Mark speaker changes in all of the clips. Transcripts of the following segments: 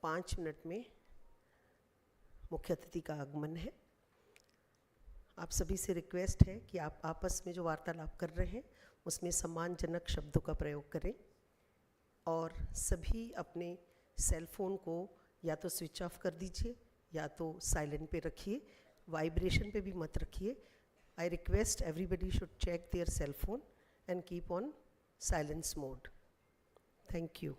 Speaker 1: 5 minute में मुख्य अतिथि का आगमन है। आप सभी से रिक्वेस्ट है कि आप आपस में जो वार्तालाप कर रहे हैं उसमें सम्मानजनक शब्दों का प्रयोग करें और सभी अपने सेल फोन को या तो स्विच ऑफ कर दीजिए या तो साइलेंट पे रखिए, वाइब्रेशन पे भी मत रखिए। I request everybody should check their cell phone and keep on silence mode. Thank you.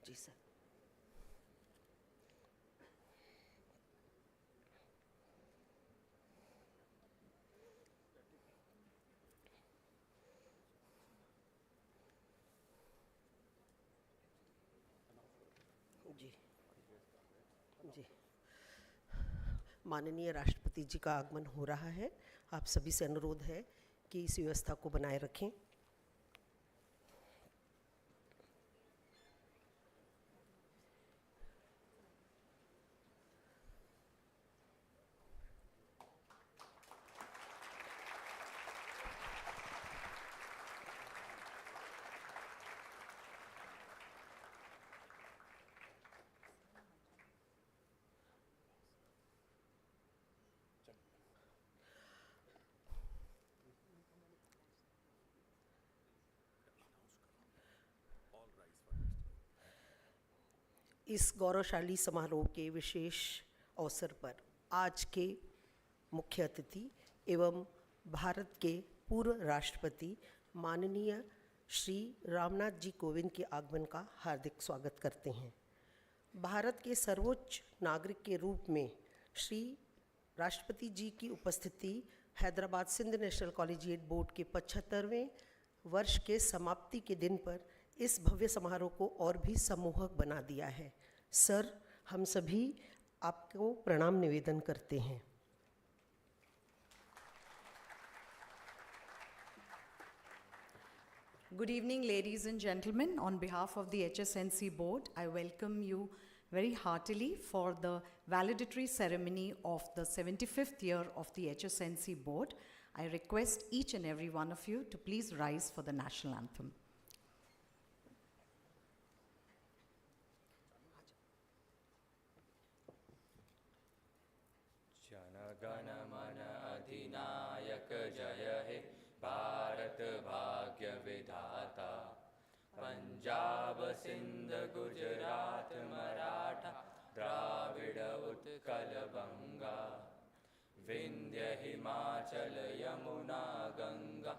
Speaker 1: जी सर। जी जी, माननीय राष्ट्रपति जी का आगमन हो रहा है। आप सभी से अनुरोध है कि इस व्यवस्था को बनाए रखें। इस गौरवशाली समारोह के विशेष अवसर पर आज के मुख्य अतिथि एवं भारत के पूर्व राष्ट्रपति माननीय श्री रामनाथ जी कोविंद के आगमन का हार्दिक स्वागत करते हैं। भारत के सर्वोच्च नागरिक के रूप में श्री राष्ट्रपति जी की उपस्थिति Hyderabad Sindh national collegiate board के 75वें वर्ष के समाप्ति के दिन पर इस भव्य समारोह को और भी सम्मोहक बना दिया है। सर, हम सभी आपको प्रणाम निवेदन करते हैं।
Speaker 2: Good evening, ladies and gentlemen. On behalf of the HSNC board, I welcome you very heartily for the valedictory ceremony of the 75th year of the HSNC board. I request each and every one of you to please rise for the national anthem.
Speaker 3: गण मन अधिनायक जय हे भारत भाग्य विधाता, पंजाब सिंध गुजरात मराठा द्राविड़ उत्कल बंगा, विंध्य हिमाचल यमुना गंगा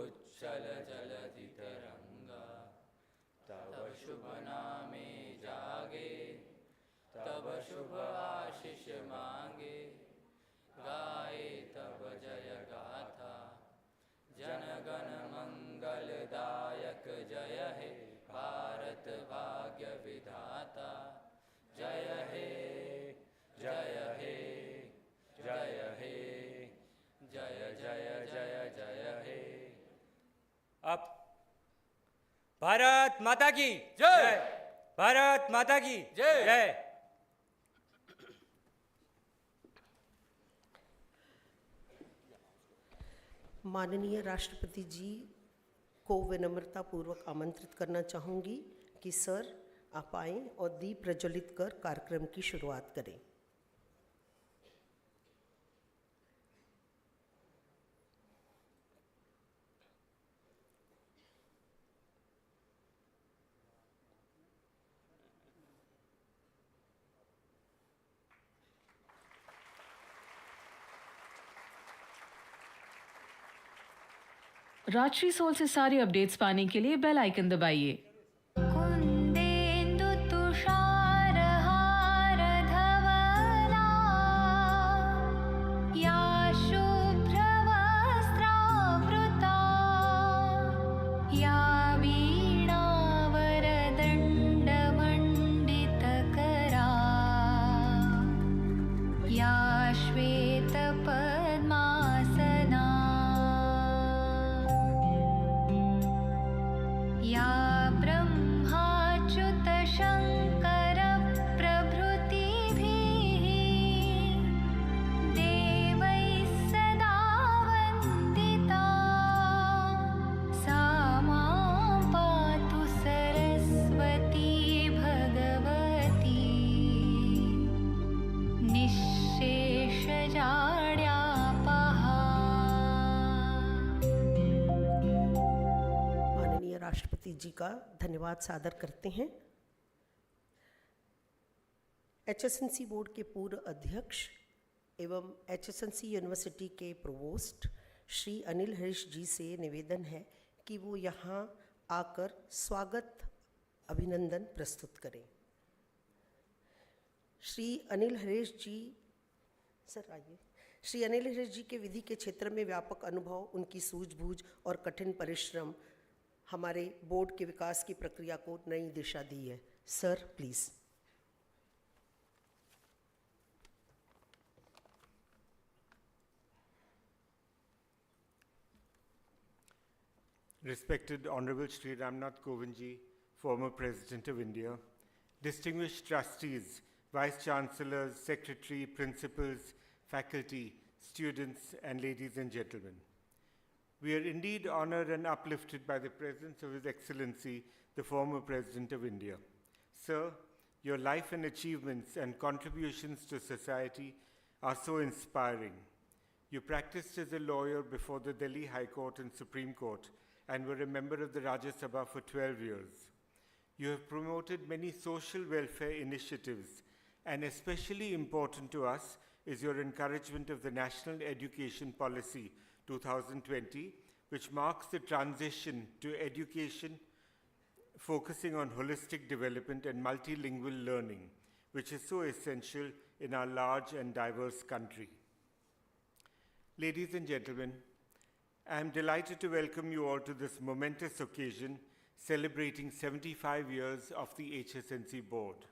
Speaker 3: उच्चल जलधि तरंगा। तब शुभ नामे जागे, तब शुभ आशीष मांगे, गाए तब जय गाथा, जनगण मंगलदायक जय हे भारत भाग्य विधाता। जय हे जय हे जय हे जय जय जय जय हे। अब भारत माता की जय, भारत माता की जय।
Speaker 1: माननीय राष्ट्रपति जी को विनम्रता पूर्वक आमंत्रित करना चाहूँगी कि सर आप आएं और दीप प्रज्वलित कर कार्यक्रम की शुरुआत करें।
Speaker 4: राजश्री सोल से सारे अपडेट्स पाने के लिए बेल आइकन दबाइए।
Speaker 5: कुन्देन्दु तुषारहारधवला या शुभ्रवस्त्रावृता या वीणावरदण्डमण्डितकरा या श्वेतपद्मासना या ब्रह्माच्युतशङ्करप्रभृतिभिः देवैः सदा वन्दिता सा मां पातु सरस्वती भगवती निःशेषजाड्यापहा।
Speaker 1: माननीय राष्ट्रपति जी का धन्यवाद सादर करते हैं। HSNC बोर्ड के पूर्व अध्यक्ष एवं HSNC यूनिवर्सिटी के प्रोवोस्ट श्री अनिल हरीश जी से निवेदन है कि वो यहाँ आकर स्वागत अभिनंदन प्रस्तुत करें। श्री अनिल हरीश जी, सर आइए। श्री अनिल हरीश जी के विधि के क्षेत्र में व्यापक अनुभव, उनकी सूझबूझ और कठिन परिश्रम हमारे बोर्ड के विकास की प्रक्रिया को नई दिशा दी है। Sir please.
Speaker 6: Respected Honorable Sri Ramnath Kovindji, former President of India, distinguished trustees, vice chancellors, secretary, principals, faculty, students, and ladies and gentlemen. We are indeed honored and uplifted by the presence of His Excellency, the former President of India. Sir, your life and achievements and contributions to society are so inspiring. You practiced as a lawyer before the Delhi High Court and Supreme Court and were a member of the Rajya Sabha for 12 years. You have promoted many social welfare initiatives, and especially important to us is your encouragement of the National Education Policy 2020, which marks the transition to education focusing on holistic development and multilingual learning, which is so essential in our large and diverse country. Ladies and gentlemen, I am delighted to welcome you all to this momentous occasion celebrating 75 years of the HSNC board.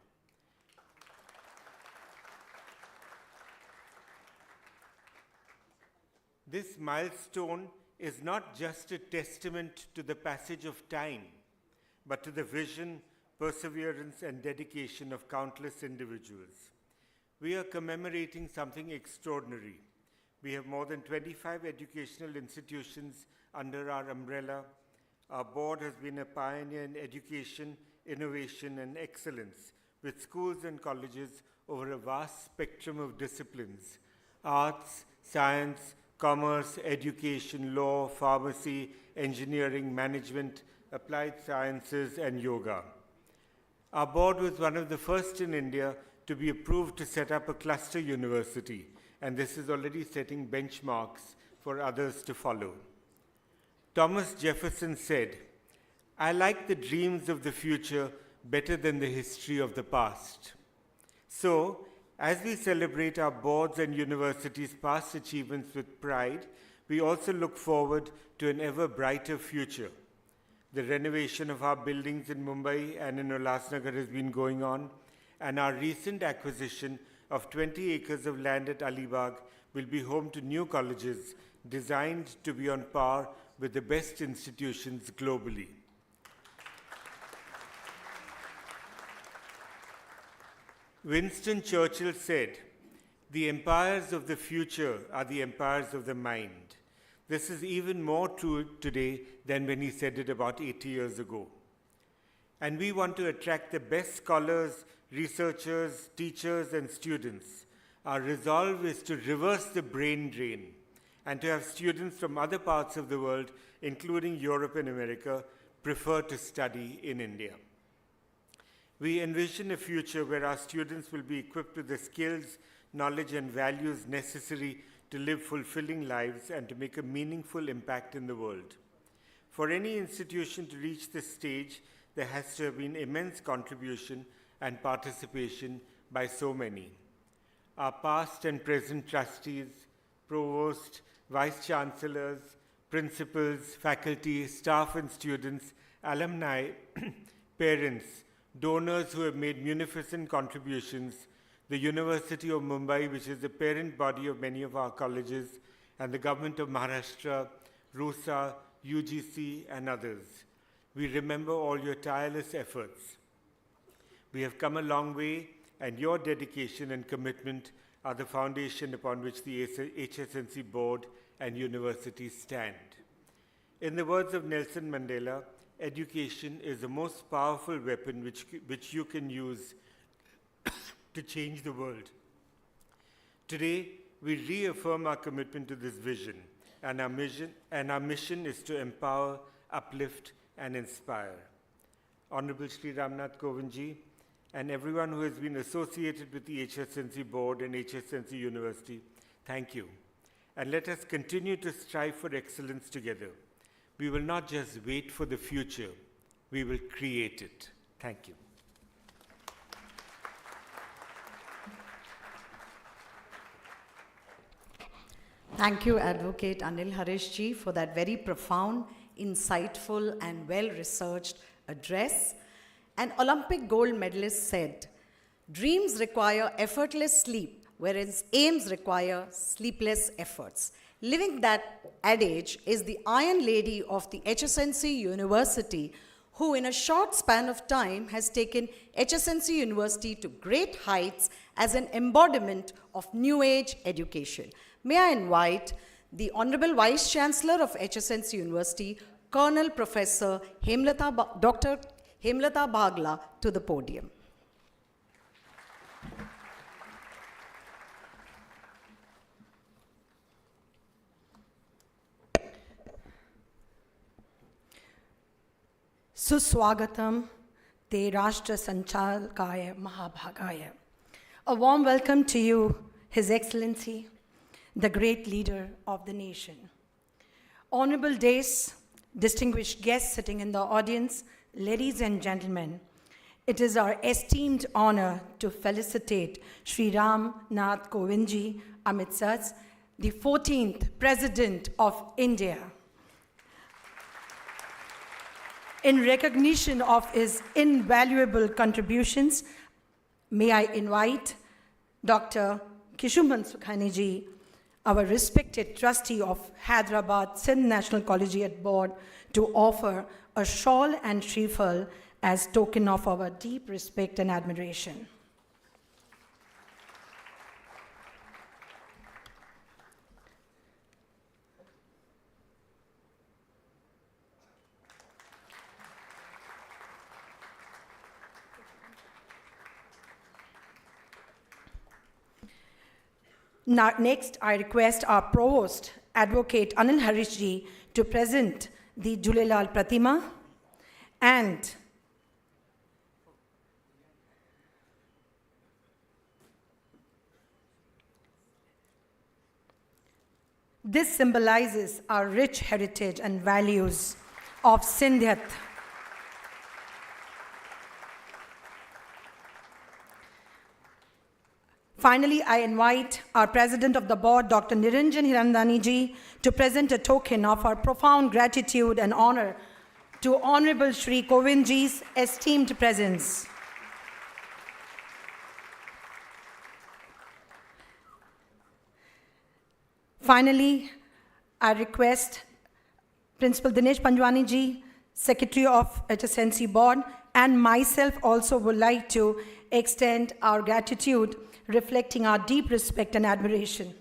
Speaker 6: This milestone is not just a testament to the passage of time, but to the vision, perseverance, and dedication of countless individuals. We are commemorating something extraordinary. We have more than 25 educational institutions under our umbrella. Our board has been a pioneer in education, innovation, and excellence, with schools and colleges over a vast spectrum of disciplines: arts, science, commerce, education, law, pharmacy, engineering, management, applied sciences, and yoga. Our board was one of the first in India to be approved to set up a cluster university, and this is already setting benchmarks for others to follow. Thomas Jefferson said, "I like the dreams of the future better than the history of the past." So, as we celebrate our boards and universities' past achievements with pride, we also look forward to an ever brighter future. The renovation of our buildings in Mumbai and in Ulhasnagar has been going on, and our recent acquisition of 20 acres of land at Alibag will be home to new colleges designed to be on par with the best institutions globally. Winston Churchill said, "The empires of the future are the empires of the mind." This is even more true today than when he said it about 80 years ago. And we want to attract the best scholars, researchers, teachers, and students. Our resolve is to reverse the brain drain and to have students from other parts of the world, including Europe and America, prefer to study in India. We envision a future where our students will be equipped with the skills, knowledge, and values necessary to live fulfilling lives and to make a meaningful impact in the world. For any institution to reach this stage, there has to have been immense contribution and participation by so many. Our past and present trustees, provost, vice chancellors, principals, faculty, staff and students, alumni, parents, donors who have made munificent contributions, the University of Mumbai, which is the parent body of many of our colleges, and the government of Maharashtra, RUSA, UGC, and others. We remember all your tireless efforts. We have come a long way, and your dedication and commitment are the foundation upon which the HSNC board and university stand. In the words of Nelson Mandela, education is the most powerful weapon which you can use to change the world. Today, we reaffirm our commitment to this vision, and our mission is to empower, uplift, and inspire. Honorable Shri Ramnath Kovindji, and everyone who has been associated with the HSNC board and HSNC University, thank you. And let us continue to strive for excellence together. We will not just wait for the future, we will create it. Thank you.
Speaker 2: Thank you, Advocate Anil Harishji, for that very profound, insightful, and well-researched address. An Olympic gold medalist said, "Dreams require effortless sleep, whereas aims require sleepless efforts." Living that adage is the Iron Lady of the HSNC University, who in a short span of time has taken HSNC University to great heights as an embodiment of new age education. May I invite the Honorable Vice Chancellor of HSNC University, Colonel Professor Dr. Hemlata Bhagla, to the podium.
Speaker 7: Suswagatam te Rashtra Sanchalkaya Mahabhagaya. A warm welcome to you, His Excellency, the great leader of the nation. Honorable Days, distinguished guests sitting in the audience, ladies and gentlemen, it is our esteemed honor to felicitate Shri Ram Nath Kovindji Amritsar, the 14th President of India. In recognition of his invaluable contributions, may I invite Dr. Kishuman Sukhaniji, our respected trustee of Hyderabad Sindh National Collegiate Board, to offer a shawl and shriphal as token of our deep respect and admiration. Now, next, I request our Provost, Advocate Anil Harishji, to present the Julelal Pratima and this symbolizes our rich heritage and values of Sindhyat. Finally, I invite our President of the Board, Dr. Niranjan Hirandani ji, to present a token of our profound gratitude and honor to Honorable Shri Kovindji's esteemed presence. Finally, I request Principal Dinesh Panjwani ji, Secretary of HSNC Board, and myself also would like to extend our gratitude, reflecting our deep respect and admiration.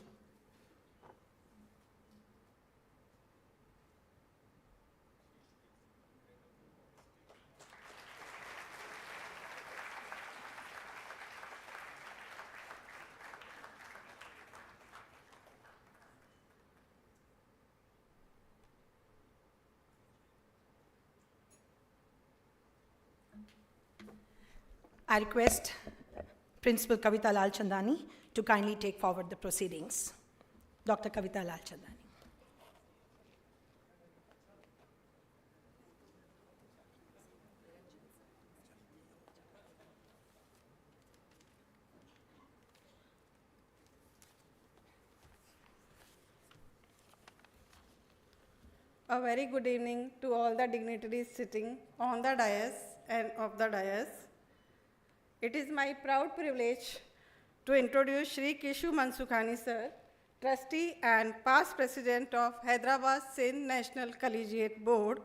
Speaker 7: I request Principal Kavita Lal Chandani to kindly take forward the proceedings. Dr. Kavita Lal Chandani.
Speaker 8: A very good evening to all the dignitaries sitting on the dais and of the dais. It is my proud privilege to introduce Shri Kishu Mansukhani sir, trustee and past president of Hyderabad Sindh National Collegiate Board.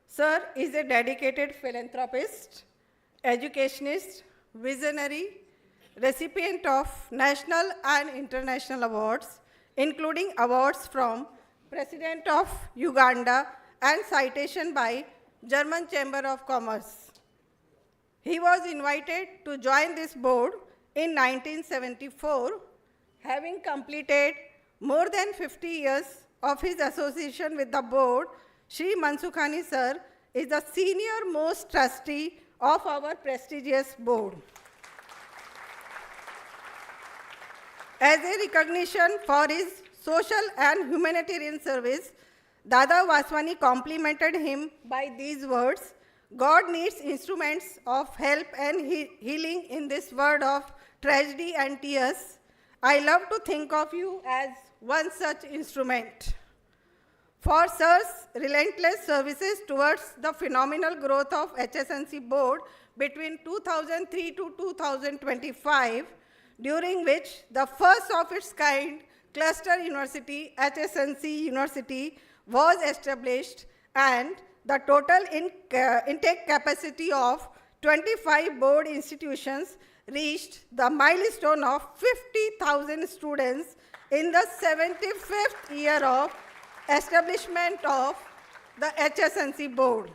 Speaker 8: Sir is a dedicated philanthropist, educationist, visionary, recipient of national and international awards, including awards from President of Uganda and citation by German Chamber of Commerce. He was invited to join this board in 1974, having completed more than 50 years of his association with the board. Shri Mansukhani sir is the senior most trustee of our prestigious board. As a recognition for his social and humanitarian service, Dada Vaswani complimented him by these words: God needs instruments of help and healing in this world of tragedy and tears. I love to think of you as one such instrument. For sir's relentless services towards the phenomenal growth of HSNC board between 2003 to 2025, during which the first of its kind cluster university, HSNC University, was established, and the total intake capacity of 25 board institutions reached the milestone of 50,000 students in the 75th year of establishment of the HSNC board.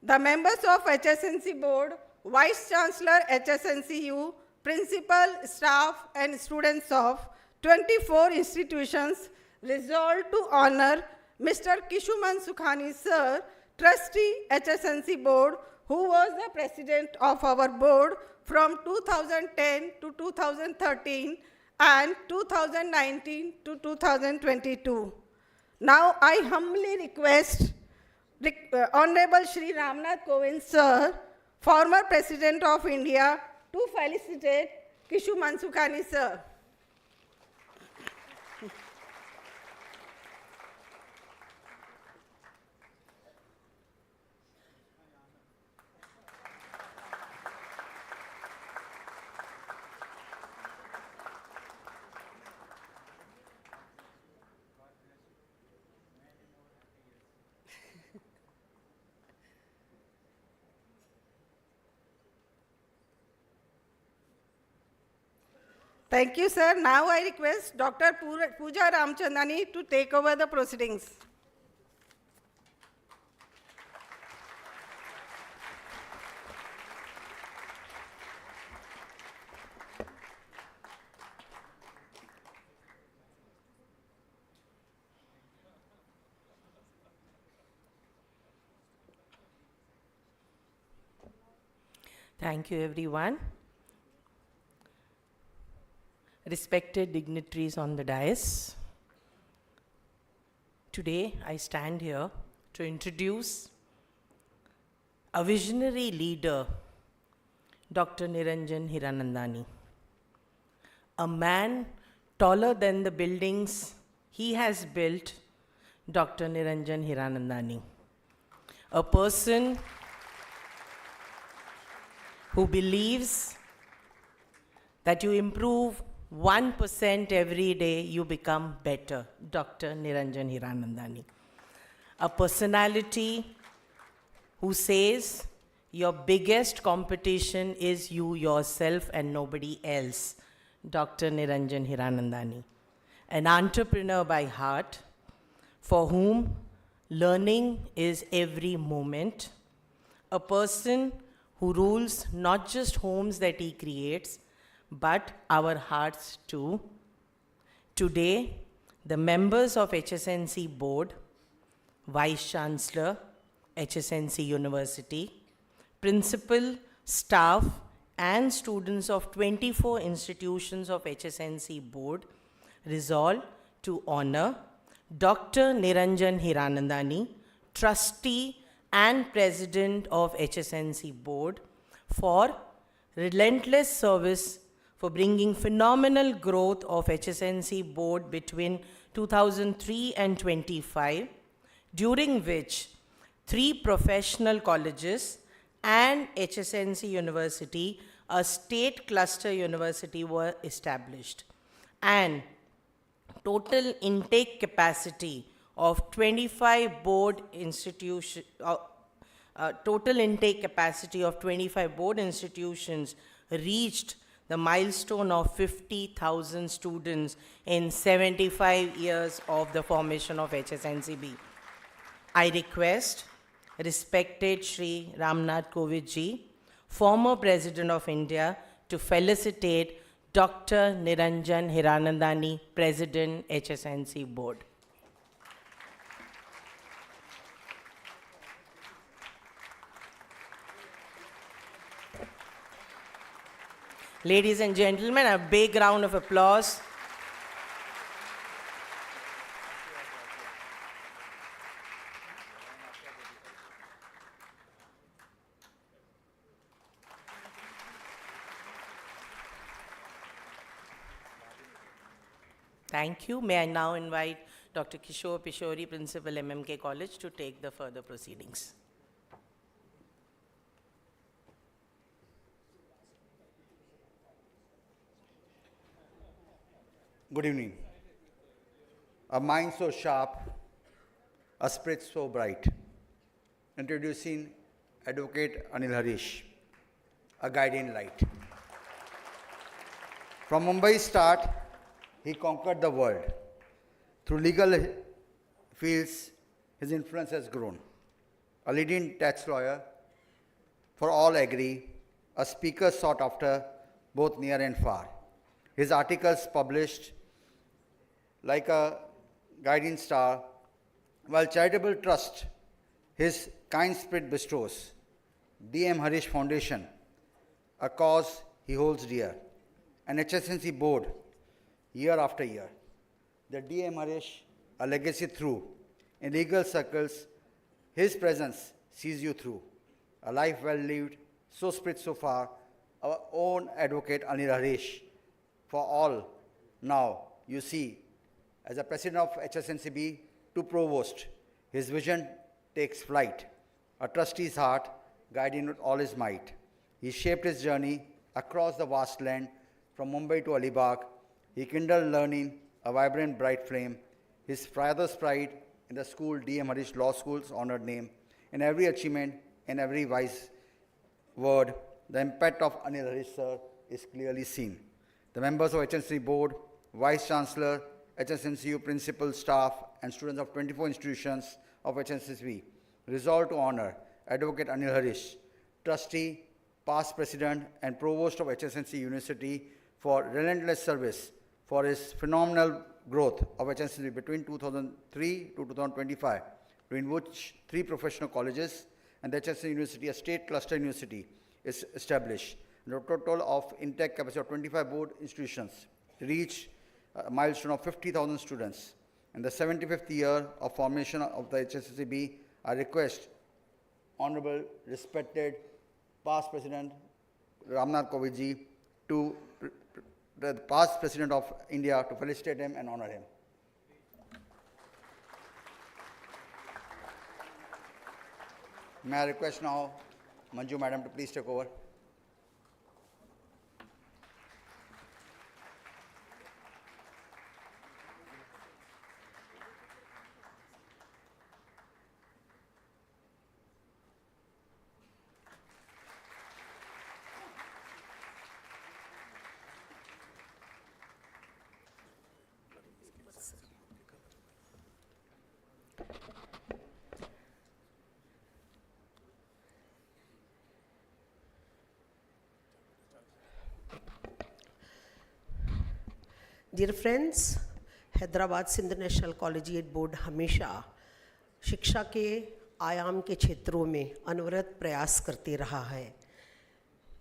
Speaker 8: The members of HSNC board, Vice Chancellor HSNCU, principal, staff and students of 24 institutions resolved to honor Mr. Kishu Mansukhani sir, trustee HSNC board, who was the president of our board from 2010 to 2013 and 2019 to 2022. Now I humbly request Honorable Shri Ramnath Kovind sir, former President of India, to felicitate Kishu Mansukhani sir. Thank you, sir. Now I request Dr. Pooja Ramchandani to take over the proceedings.
Speaker 9: Thank you, everyone. Respected dignitaries on the dais, today I stand here to introduce a visionary leader, Dr. Niranjan Hiranandani, a man taller than the buildings he has built, Dr. Niranjan Hiranandani, a person who believes that you improve 1% every day, you become better, Dr. Niranjan Hiranandani. A personality who says your biggest competition is you yourself and nobody else, Dr. Niranjan Hiranandani. An entrepreneur by heart, for whom learning is every moment. A person who rules not just homes that he creates, but our hearts too. Today, the members of HSNC board, Vice Chancellor, HSNC University, principal, staff, and students of 24 institutions of HSNC board resolve to honor Dr. Niranjan Hiranandani, trustee and president of HSNC board, for relentless service for bringing phenomenal growth of HSNC board between 2003 and 25, during which 3 professional colleges and HSNC University, a state cluster university, were established, and total intake capacity of 25 board institutions reached the milestone of 50,000 students in 75 years of the formation of HSNCB. I request respected Shri Ramnath Kovind ji, former President of India, to felicitate Dr. Niranjan Hiranandani, President, HSNC Board. Ladies and gentlemen, a big round of applause. Thank you. May I now invite Dr. Kishore Pishori, Principal, MMK College, to take the further proceedings.
Speaker 10: Good evening. A mind so sharp, a spirit so bright. Introducing Advocate Anil Harish, a guiding light. From Mumbai's start, he conquered the world. Through legal fields, his influence has grown. A leading tax lawyer, for all agree, a speaker sought after both near and far. His articles published like a guiding star, while charitable trust his kind spirit bestows. D.M. Harish Foundation, a cause he holds dear. An HSNC board, year after year. The D.M. Harish, a legacy through. In legal circles, his presence sees you through. A life well lived, so spirit so far. Our own Advocate Anil Harish, for all now you see, as a president of HSNCB to provost, his vision takes flight. A trustee's heart, guiding with all his might. He shaped his journey across the vast land, from Mumbai to Alibag. He kindled learning, a vibrant, bright flame. His father's pride in the school, D.M. Harish Law School's honored name. In every achievement, in every wise word, the impact of Anil Harish sir is clearly seen. The members of HSNC board, Vice Chancellor, HSNCU principal, staff, and students of 24 institutions of HSNCB resolved to honor Advocate Anil Harish, trustee, past president, and provost of HSNC University, for relentless service for his phenomenal growth of HSNC between 2003 to 2025, during which 3 professional colleges and the HSNC University, a state cluster university, is established. The total of intake capacity of 25 board institutions reached a milestone of 50,000 students. In the 75th year of formation of the HSNCB, I request Honorable, respected past President Ramnath Kovind ji, the past President of India, to felicitate him and honor him. May I request now Manju Madam to please take over.
Speaker 1: Dear friends, Hyderabad Sindh national collegiate board हमेशा शिक्षा के आयाम के क्षेत्रों में अनवरत प्रयास करते रहा है।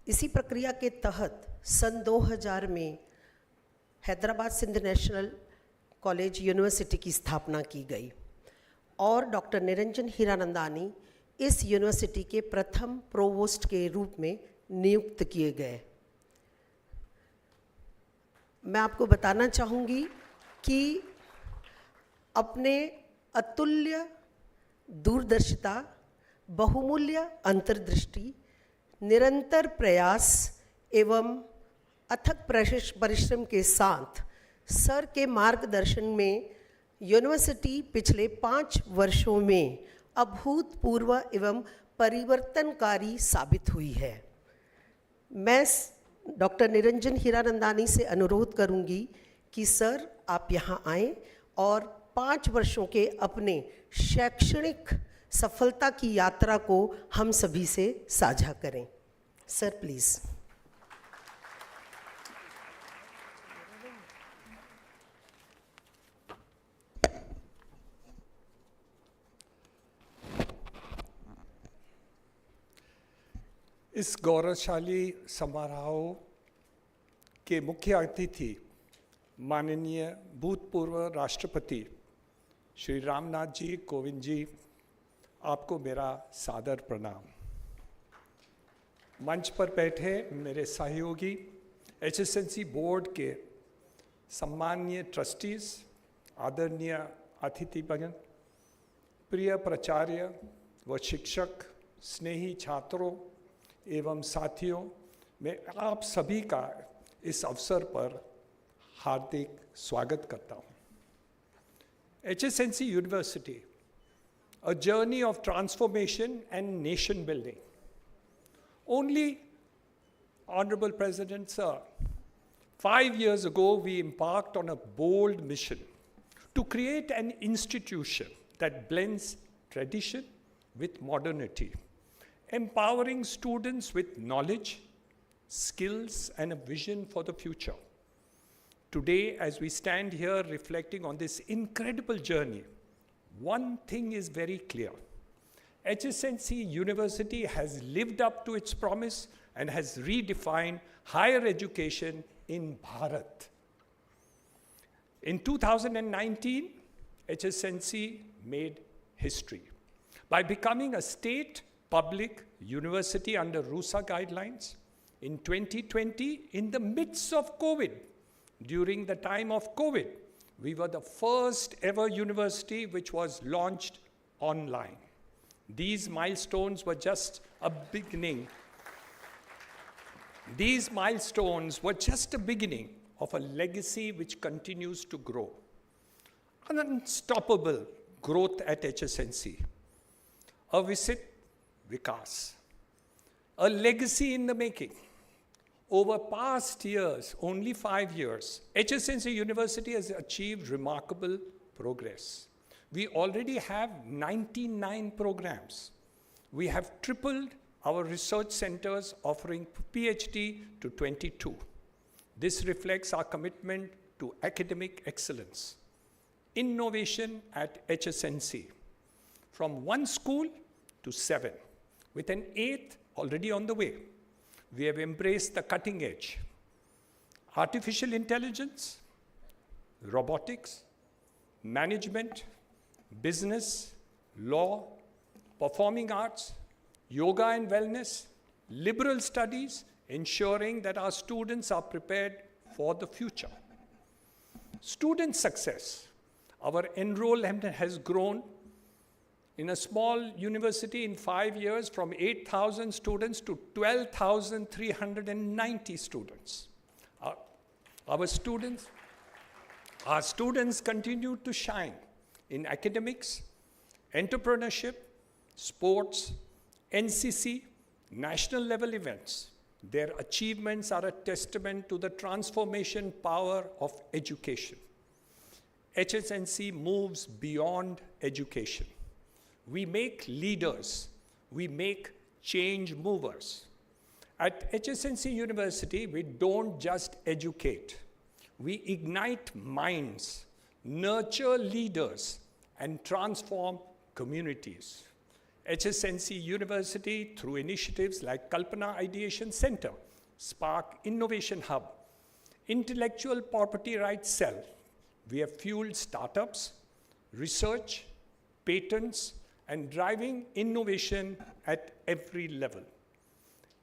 Speaker 1: इसी प्रक्रिया के तहत सन 2000 में Hyderabad Sindh national college university की स्थापना की गई और डॉक्टर निरंजन हीरानंदानी इस यूनिवर्सिटी के प्रथम प्रोवोस्ट के रूप में नियुक्त किए गए। मैं आपको बताना चाहूँगी कि अपने अतुल्य दूरदर्शिता, बहुमूल्य अंतर्दृष्टि, निरंतर प्रयास एवं अथक परिश्रम के साथ सर के मार्गदर्शन में यूनिवर्सिटी पिछले 5 वर्षों में अभूतपूर्व एवं परिवर्तनकारी साबित हुई है। मैं डॉक्टर निरंजन हीरानंदानी से अनुरोध करूंगी कि सर आप यहाँ आएं और 5 वर्षों के अपने शैक्षणिक सफलता की यात्रा को हम सभी से साझा करें। Sir please.
Speaker 11: इस गौरवशाली समारोह के मुख्य अतिथि माननीय भूतपूर्व राष्ट्रपति श्री रामनाथ जी कोविंद जी, आपको मेरा सादर प्रणाम। मंच पर बैठे मेरे सहयोगी HSNC बोर्ड के सम्माननीय ट्रस्टीज, आदरणीय अतिथिगण, प्रिय प्राचार्य व शिक्षक, स्नेही छात्रों एवं साथियों, मैं आप सभी का इस अवसर पर हार्दिक स्वागत करता हूँ। HSNC University, a journey of transformation and nation building. Only, Honorable President Sir, 5 years ago we embarked on a bold mission to create an institution that blends tradition with modernity, empowering students with knowledge, skills, and a vision for the future. Today, as we stand here reflecting on this incredible journey, one thing is very clear. HSNC University has lived up to its promise and has redefined higher education in Bharat. In 2019, HSNC made history by becoming a state public university under RUSA guidelines. In 2020, in the midst of COVID, during the time of COVID, we were the first ever university which was launched online. These milestones were just a beginning. These milestones were just a beginning of a legacy which continues to grow. An unstoppable growth at HSNC. A visit Vikas. A legacy in the making. Over past years, only 5 years, HSNC University has achieved remarkable progress. We already have 99 programs. We have tripled our research centers, offering PhD to 22. This reflects our commitment to academic excellence. Innovation at HSNC, from 1 school to 7, with an 8th already on the way. We have embraced the cutting edge. Artificial intelligence, robotics, management, business, law, performing arts, yoga and wellness, liberal studies, ensuring that our students are prepared for the future. Student success. Our enrollment has grown in a small university in 5 years from 8,000 students to 12,390 students. Our students continue to shine in academics, entrepreneurship, sports, NCC, national level events. Their achievements are a testament to the transformation power of education. HSNC moves beyond education. We make leaders. We make change movers. At HSNC University, we don't just educate. We ignite minds, nurture leaders, and transform communities. HSNC University, through initiatives like Kalpana Ideation Center, Spark Innovation Hub, Intellectual Property Rights Cell, we have fueled startups, research, patents, and driving innovation at every level.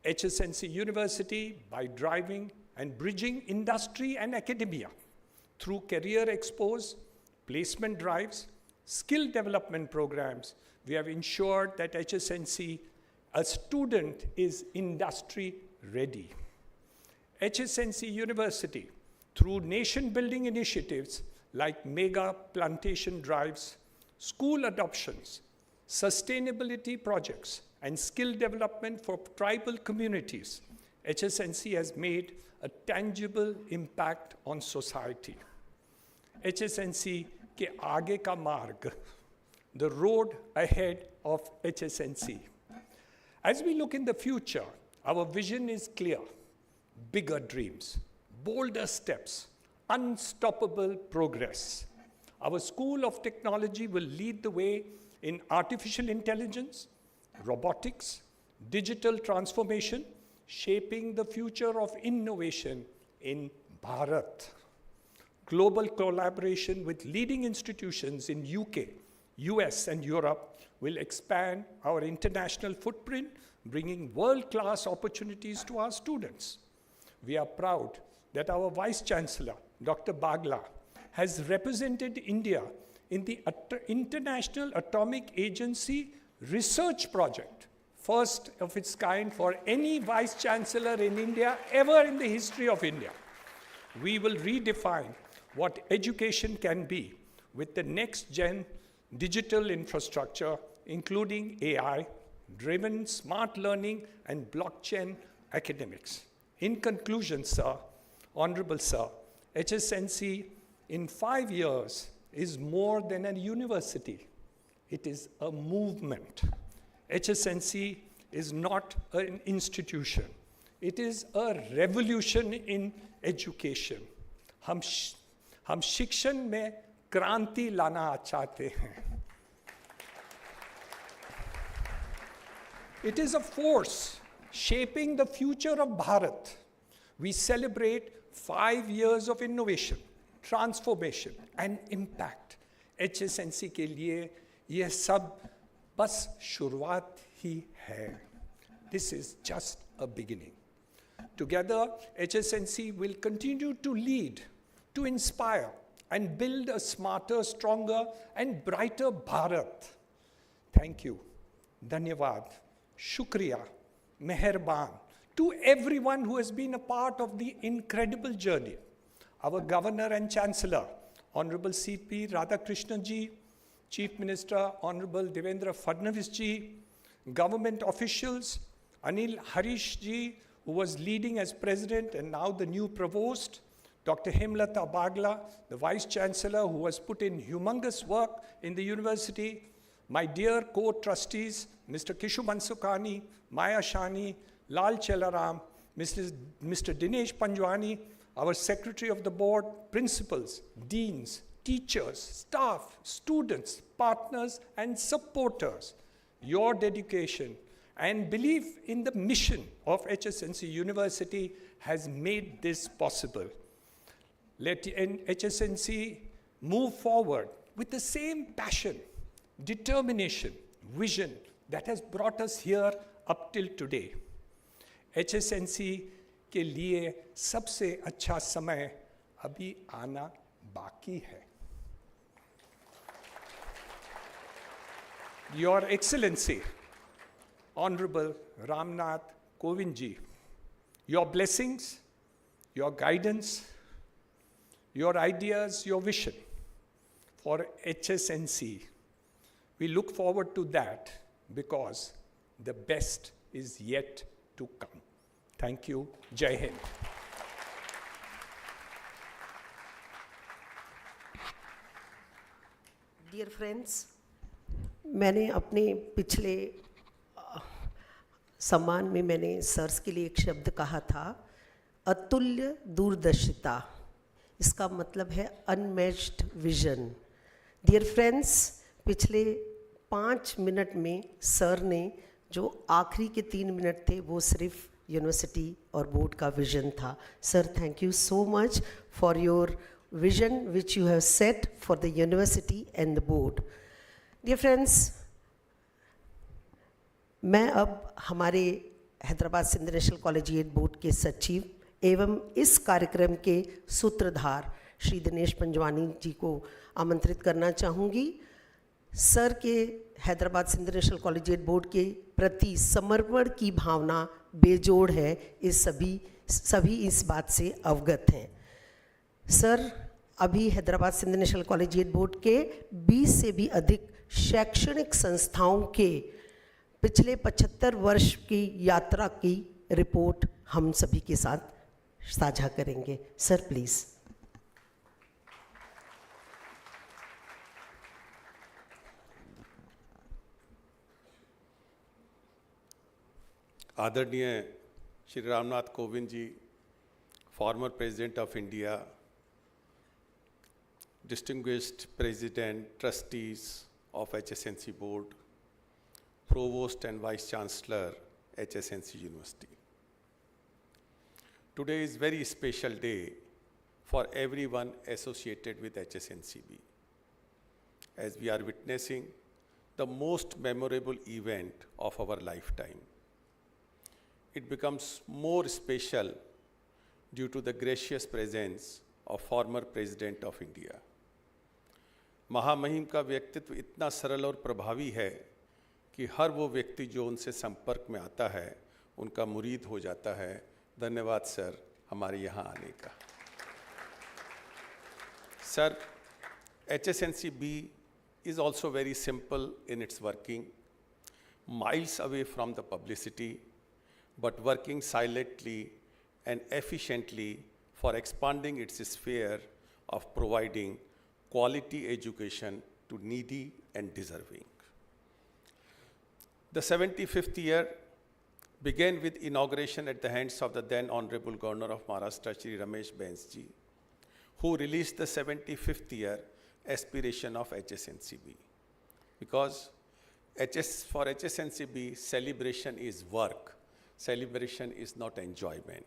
Speaker 11: HSNC University, by driving and bridging industry and academia through career expos, placement drives, skill development programs. We have ensured that HSNC, a student, is industry ready. HSNC University, through nation-building initiatives like mega plantation drives, school adoptions, sustainability projects, and skill development for tribal communities, HSNC has made a tangible impact on society. HSNC ke aage ka marg, the road ahead of HSNC. As we look in the future, our vision is clear: bigger dreams, bolder steps, unstoppable progress. Our School of Technology will lead the way in artificial intelligence, robotics, digital transformation, shaping the future of innovation in Bharat. Global collaboration with leading institutions in UK, US, and Europe will expand our international footprint, bringing world-class opportunities to our students. We are proud that our Vice Chancellor, Dr. Bagla, has represented India in the International Atomic Agency research project, first of its kind for any Vice Chancellor in India ever in the history of India. We will redefine what education can be with the next-gen digital infrastructure, including AI-driven smart learning and blockchain academics. In conclusion, sir, Honorable Sir, HSNC in 5 years is more than a university. It is a movement. HSNC is not an institution. It is a revolution in education. हम शिक्षण में क्रांति लाना चाहते हैं. It is a force shaping the future of Bharat. We celebrate 5 years of innovation, transformation, and impact. HSNC के लिए यह सब बस शुरुआत ही है. This is just a beginning. Together, HSNC will continue to lead, to inspire, and build a smarter, stronger, and brighter Bharat. Thank you. Dhanyavad. Shukriya. Meherban. To everyone who has been a part of the incredible journey. Our Governor and Chancellor, Honorable C.P. Radhakrishnan ji, Chief Minister, Honorable Devendra Fadnavis ji, government officials, Anil Harish ji, who was leading as President and now the new Provost, Dr. Hemlata Bagla, the Vice Chancellor, who has put in humongous work in the university, my dear co-trustees, Mr. Kishu Mansukani, Maya Shani, Lal Chelaram, Mr. Dinesh Panjwani, our Secretary of the Board, principals, deans, teachers, staff, students, partners, and supporters. Your dedication and belief in the mission of HSNC University has made this possible. Let HSNC move forward with the same passion, determination, vision that has brought us here up till today. HSNC के लिए सबसे अच्छा समय अभी आना बाकी है. Your Excellency, Honorable Ramnath Kovind ji, your blessings, your guidance, your ideas, your vision for HSNC, we look forward to that because the best is yet to come. Thank you. Jai Hind.
Speaker 1: Dear friends, मैंने अपने पिछले सम्मान में मैंने sirs के लिए एक शब्द कहा था, अतुल्य दूरदर्शिता. इसका मतलब है अनमैच्ड विजन. डियर फ्रेंड्स, पिछले 5 मिनट में सर ने जो आखिरी के 3 मिनट थे वो सिर्फ यूनिवर्सिटी और बोर्ड का विजन था. Sir, thank you so much for your vision which you have set for the university and the board. Dear friends, मैं अब हमारे Hyderabad Sindh national collegiate board के सचिव एवं इस कार्यक्रम के सूत्रधार श्री दिनेश पंजवानी जी को आमंत्रित करना चाहूँगी। सर के Hyderabad Sindh national collegiate board के प्रति समर्पण की भावना बेजोड़ है, इस सभी इस बात से अवगत हैं। सर अभी Hyderabad Sindh national collegiate board के 20 से भी अधिक शैक्षणिक संस्थाओं के पिछले 75 वर्ष की यात्रा की रिपोर्ट हम सभी के साथ साझा करेंगे। Sir please.
Speaker 12: आदरणीय Shri Ramnath Kovind ji, former president of India, distinguished president, trustees of HSNC board, provost and vice chancellor, HSNC University. Today is very special day for everyone associated with HSNCB, as we are witnessing the most memorable event of our lifetime. It becomes more special due to the gracious presence of former President of India. महामहिम का व्यक्तित्व इतना सरल और प्रभावी है कि हर वो व्यक्ति जो उनसे संपर्क में आता है उनका मुरीद हो जाता है। धन्यवाद सर हमारे यहाँ आने का। Sir, HSNCB is also very simple in its working, miles away from the publicity, but working silently and efficiently for expanding its sphere of providing quality education to needy and deserving. The 75th year began with inauguration at the hands of the then Honorable Governor of Maharashtra, Shri Ramesh Bansji, who released the 75th year aspiration of HSNCB. Because for HSNCB, celebration is work. Celebration is not enjoyment.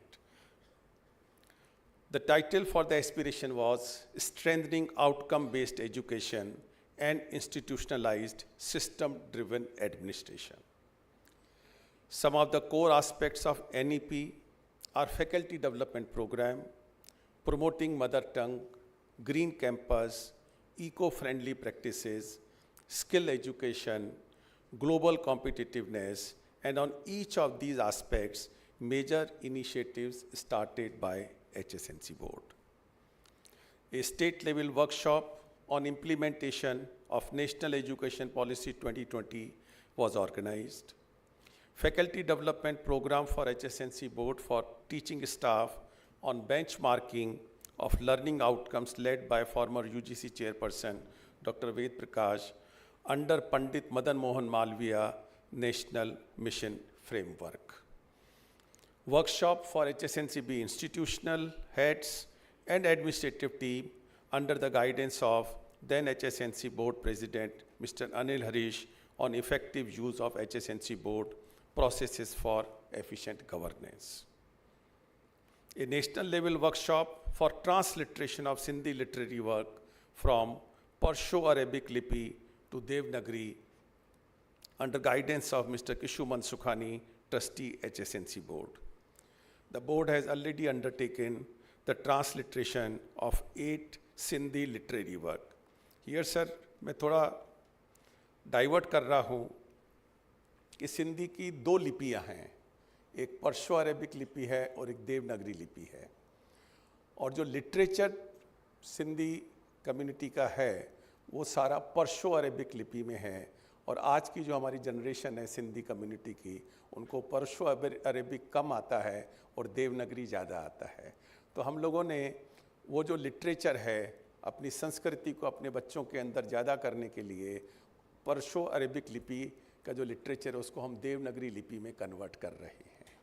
Speaker 12: The title for the aspiration was Strengthening Outcome-Based Education and Institutionalized System-Driven Administration. Some of the core aspects of NEP are faculty development program, promoting mother tongue, green campus, eco-friendly practices, skill education, global competitiveness, and on each of these aspects, major initiatives started by HSNC board. A state-level workshop on implementation of National Education Policy 2020 was organized. Faculty development program for HSNC board for teaching staff on benchmarking of learning outcomes led by former UGC chairperson Dr. Ved Prakash under Pandit Madan Mohan Malviya National Mission Framework. Workshop for HSNCB institutional heads and administrative team under the guidance of then HSNC board president Mr. Anil Harish on effective use of HSNC board processes for efficient governance. A national level workshop for transliteration of Sindhi literary work from Perso-Arabic Lipi to Devanagari under guidance of Mr. Kishuman Sukhani, trustee HSNC board. The board has already undertaken the transliteration of 8 Sindhi literary work. Here, sir, मैं थोड़ा divert कर रहा हूँ कि सिंधी की 2 लिपियाँ हैं, एक पर्शो Arabic लिपि है और एक देवनागरी लिपि है, और जो लिटरेचर सिंधी कम्युनिटी का है वो सारा पर्शो अरेबिक लिपि में है, और आज की जो हमारी जनरेशन है सिंधी कम्युनिटी की, उनको पर्शो अरेबिक कम आता है और देवनागरी ज़्यादा आता है। तो हम लोगों ने वो जो लिटरेचर है अपनी संस्कृति को अपने बच्चों के अंदर ज़्यादा करने के लिए पर्शो अरेबिक लिपि का जो लिटरेचर है उसको हम देवनागरी लिपि में कन्वर्ट कर रहे हैं,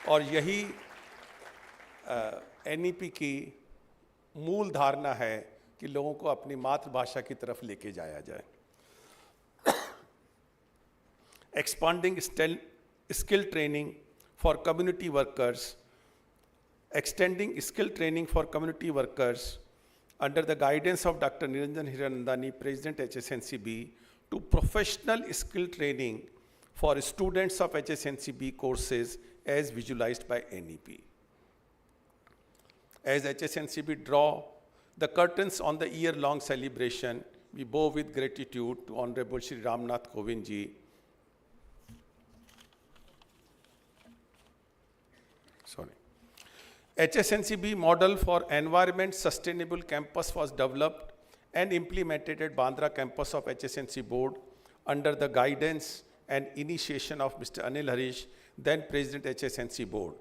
Speaker 12: और यही एनईपी की मूल धारणा है कि लोगों को अपनी मातृभाषा की तरफ लेके जाया जाए। Expanding skill training for community workers, extending skill training for community workers under the guidance of Dr. Niranjan Hiranandani, President HSNCB, to professional skill training for students of HSNCB courses as visualized by NEP. As HSNCB draw the curtains on the year-long celebration, we bow with gratitude to Honorable Shri Ramnath Kovind ji. HSNCB model for environment sustainable campus was developed and implemented at Bandra campus of HSNC board under the guidance and initiation of Mr. Anil Harish, then President HSNC board.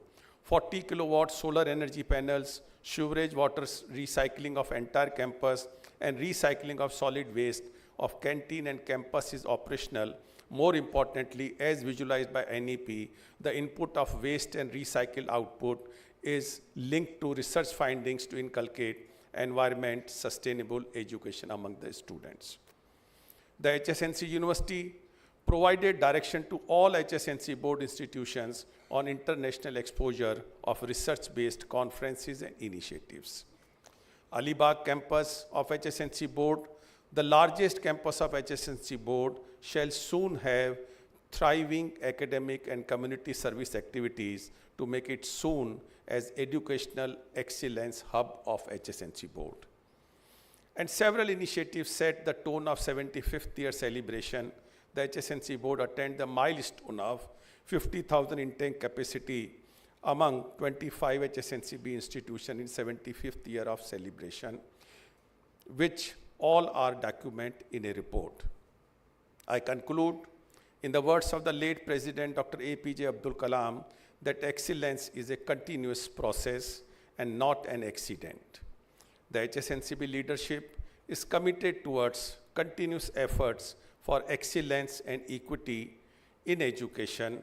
Speaker 12: 40 kilowatt solar energy panels, sewerage water recycling of entire campus, and recycling of solid waste of canteen and campus is operational. More importantly, as visualized by NEP, the input of waste and recycled output is linked to research findings to inculcate environment sustainable education among the students. The HSNC University provided direction to all HSNC board institutions on international exposure of research-based conferences and initiatives. Alibag campus of HSNC board, the largest campus of HSNC board, shall soon have thriving academic and community service activities to make it soon as educational excellence hub of HSNC board. And several initiatives set the tone of 75th year celebration. The HSNC board attained the milestone of 50,000 intake capacity among 25 HSNCB institutions in 75th year of celebration, which all are documented in a report. I conclude in the words of the late President Dr. APJ Abdul Kalam that excellence is a continuous process and not an accident. The HSNCB leadership is committed towards continuous efforts for excellence and equity in education.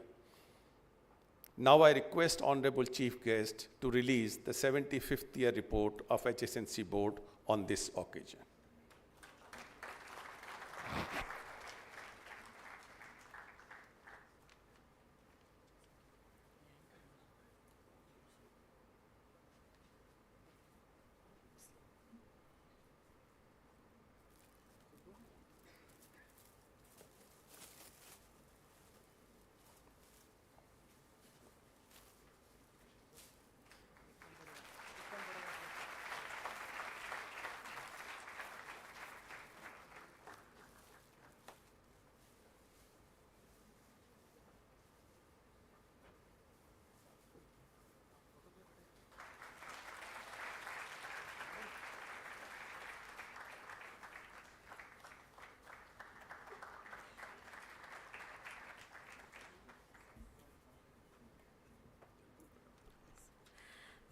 Speaker 12: Now I request Honorable Chief Guest to release the 75th year report of HSNC Board on this occasion.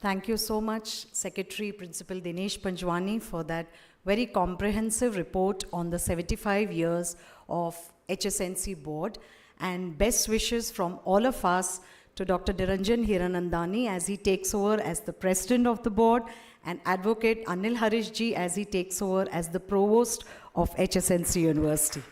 Speaker 2: Thank you so much, Secretary Principal Dinesh Panjwani, for that very comprehensive report on the 75 years of HSNC board, and best wishes from all of us to Dr. Niranjan Hiranandani as he takes over as the President of the board, and Advocate Anil Harish ji as he takes over as the Provost of HSNC University.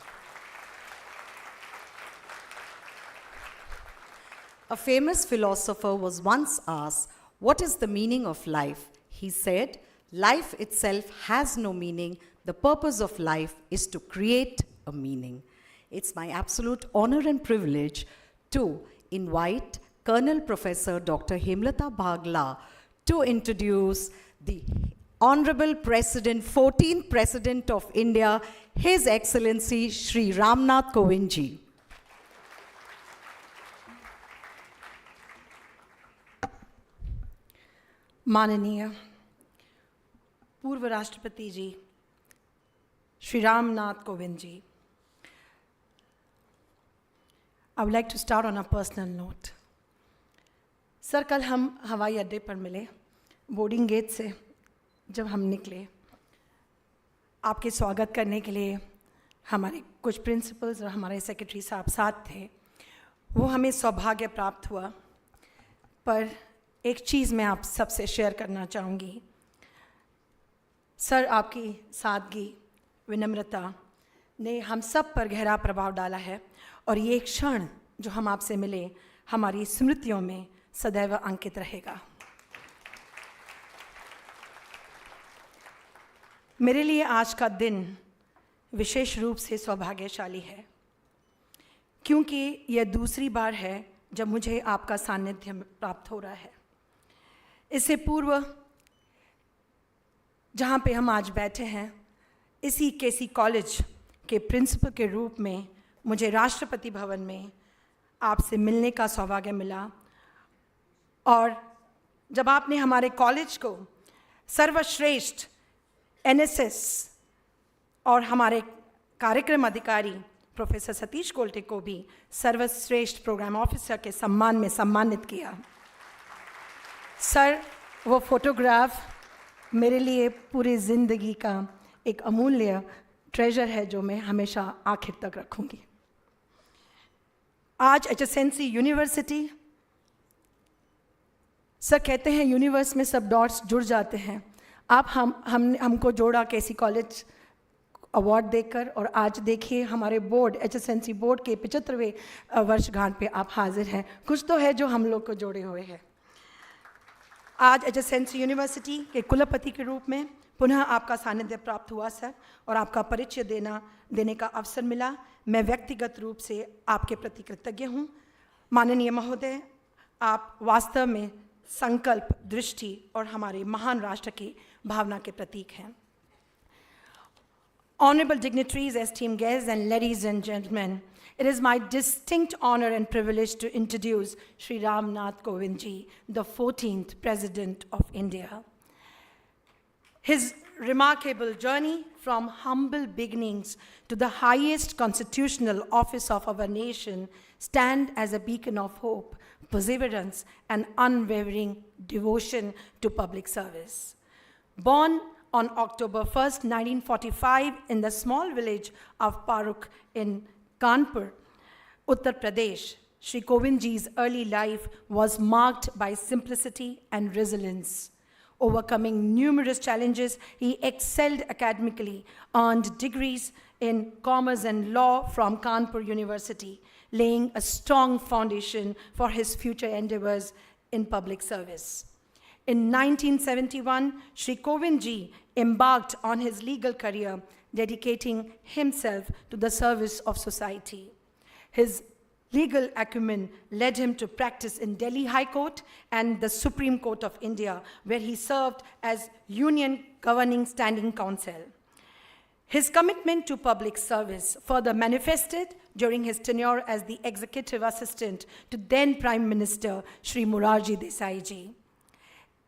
Speaker 2: A famous philosopher was once asked, "What is the meaning of life?" He said, "Life itself has no meaning. The purpose of life is to create a meaning." It's my absolute honor and privilege to invite Colonel Professor Dr. Hemlata Bhagla to introduce the Honorable President, 14th President of India, His Excellency Shri Ramnath Kovind ji.
Speaker 7: माननीय पूर्व राष्ट्रपति जी श्री रामनाथ कोविंद जी, I would like to start on a personal note. Sir, कल हम हवाई अड्डे पर मिले, boarding gate से जब हम निकले, आपके स्वागत करने के लिए हमारे कुछ प्रिंसिपल्स और हमारे सेक्रेटरी साहब साथ थे। वो हमें सौभाग्य प्राप्त हुआ, पर एक चीज़ मैं आप सबसे शेयर करना चाहूँगी। सर, आपकी सादगी, विनम्रता ने हम सब पर गहरा प्रभाव डाला है, और ये क्षण जो हम आपसे मिले हमारी स्मृतियों में सदैव अंकित रहेगा। मेरे लिए आज का दिन विशेष रूप से सौभाग्यशाली है, क्योंकि यह दूसरी बार है जब मुझे आपका सानिध्य प्राप्त हो रहा है। इससे पूर्व जहाँ पे हम आज बैठे हैं, इसी केसी कॉलेज के प्रिंसिपल के रूप में मुझे राष्ट्रपति भवन में आपसे मिलने का सौभाग्य मिला। और जब आपने हमारे कॉलेज को सर्वश्रेष्ठ एनएसएस और हमारे कार्यक्रम अधिकारी प्रोफेसर सतीश कोल्टे को भी सर्वश्रेष्ठ प्रोग्राम ऑफिसर के सम्मान में सम्मानित किया। सर, वो फोटोग्राफ मेरे लिए पूरी ज़िंदगी का एक अमूल्य ट्रेजर है जो मैं हमेशा आखिर तक रखूंगी। आज HSNC यूनिवर्सिटी, सर कहते हैं यूनिवर्स में सब डॉट्स जुड़ जाते हैं। आप हमको जोड़ा केसी कॉलेज अवार्ड देकर, और आज देखिए हमारे बोर्ड HSNC बोर्ड के 75वें वर्षगांठ पे आप हाजिर हैं। कुछ तो है जो हम लोग को जोड़े हुए हैं। आज HSNC यूनिवर्सिटी के कुलपति के रूप में पुनः आपका सानिध्य प्राप्त हुआ सर, और आपका परिचय देने का अवसर मिला। मैं व्यक्तिगत रूप से आपके प्रति कृतज्ञ हूँ। माननीय महोदय, आप वास्तव में संकल्प, दृष्टि और हमारे महान राष्ट्र की भावना के प्रतीक हैं। Honorable dignitaries, esteemed guests, and ladies and gentlemen, it is my distinct honor and privilege to introduce Shri Ram Nath Kovind ji, the 14th President of India. His remarkable journey from humble beginnings to the highest constitutional office of our nation stand as a beacon of hope, perseverance, and unwavering devotion to public service. Born on October 1st, 1945, in the small village of Paruk in Kanpur, Uttar Pradesh, Shri Kovind ji's early life was marked by simplicity and resilience. Overcoming numerous challenges, he excelled academically, earned degrees in commerce and law from Kanpur University, laying a strong foundation for his future endeavors in public service. In 1971, Shri Kovind ji embarked on his legal career, dedicating himself to the service of society. His legal acumen led him to practice in Delhi High Court and the Supreme Court of India, where he served as Union Governing Standing Counsel. His commitment to public service further manifested during his tenure as the executive assistant to then Prime Minister Shri Morarji Desai ji.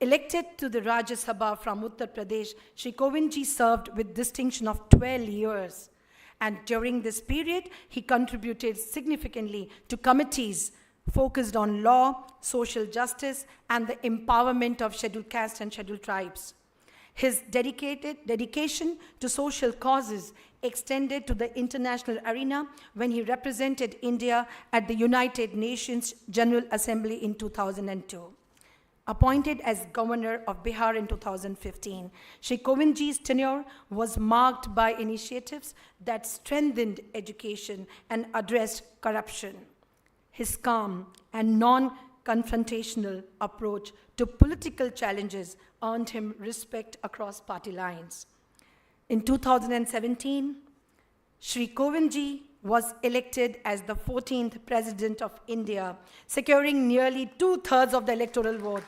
Speaker 7: Elected to the Rajya Sabha from Uttar Pradesh, Shri Kovind ji served with distinction of 12 years. And during this period, he contributed significantly to committees focused on law, social justice, and the empowerment of scheduled castes and scheduled tribes. His dedication to social causes extended to the international arena when he represented India at the United Nations General Assembly in 2002. Appointed as Governor of Bihar in 2015, Shri Kovind ji's tenure was marked by initiatives that strengthened education and addressed corruption. His calm and non-confrontational approach to political challenges earned him respect across party lines. In 2017, Shri Kovind ji was elected as the 14th President of India, securing nearly 2/3 of the electoral vote.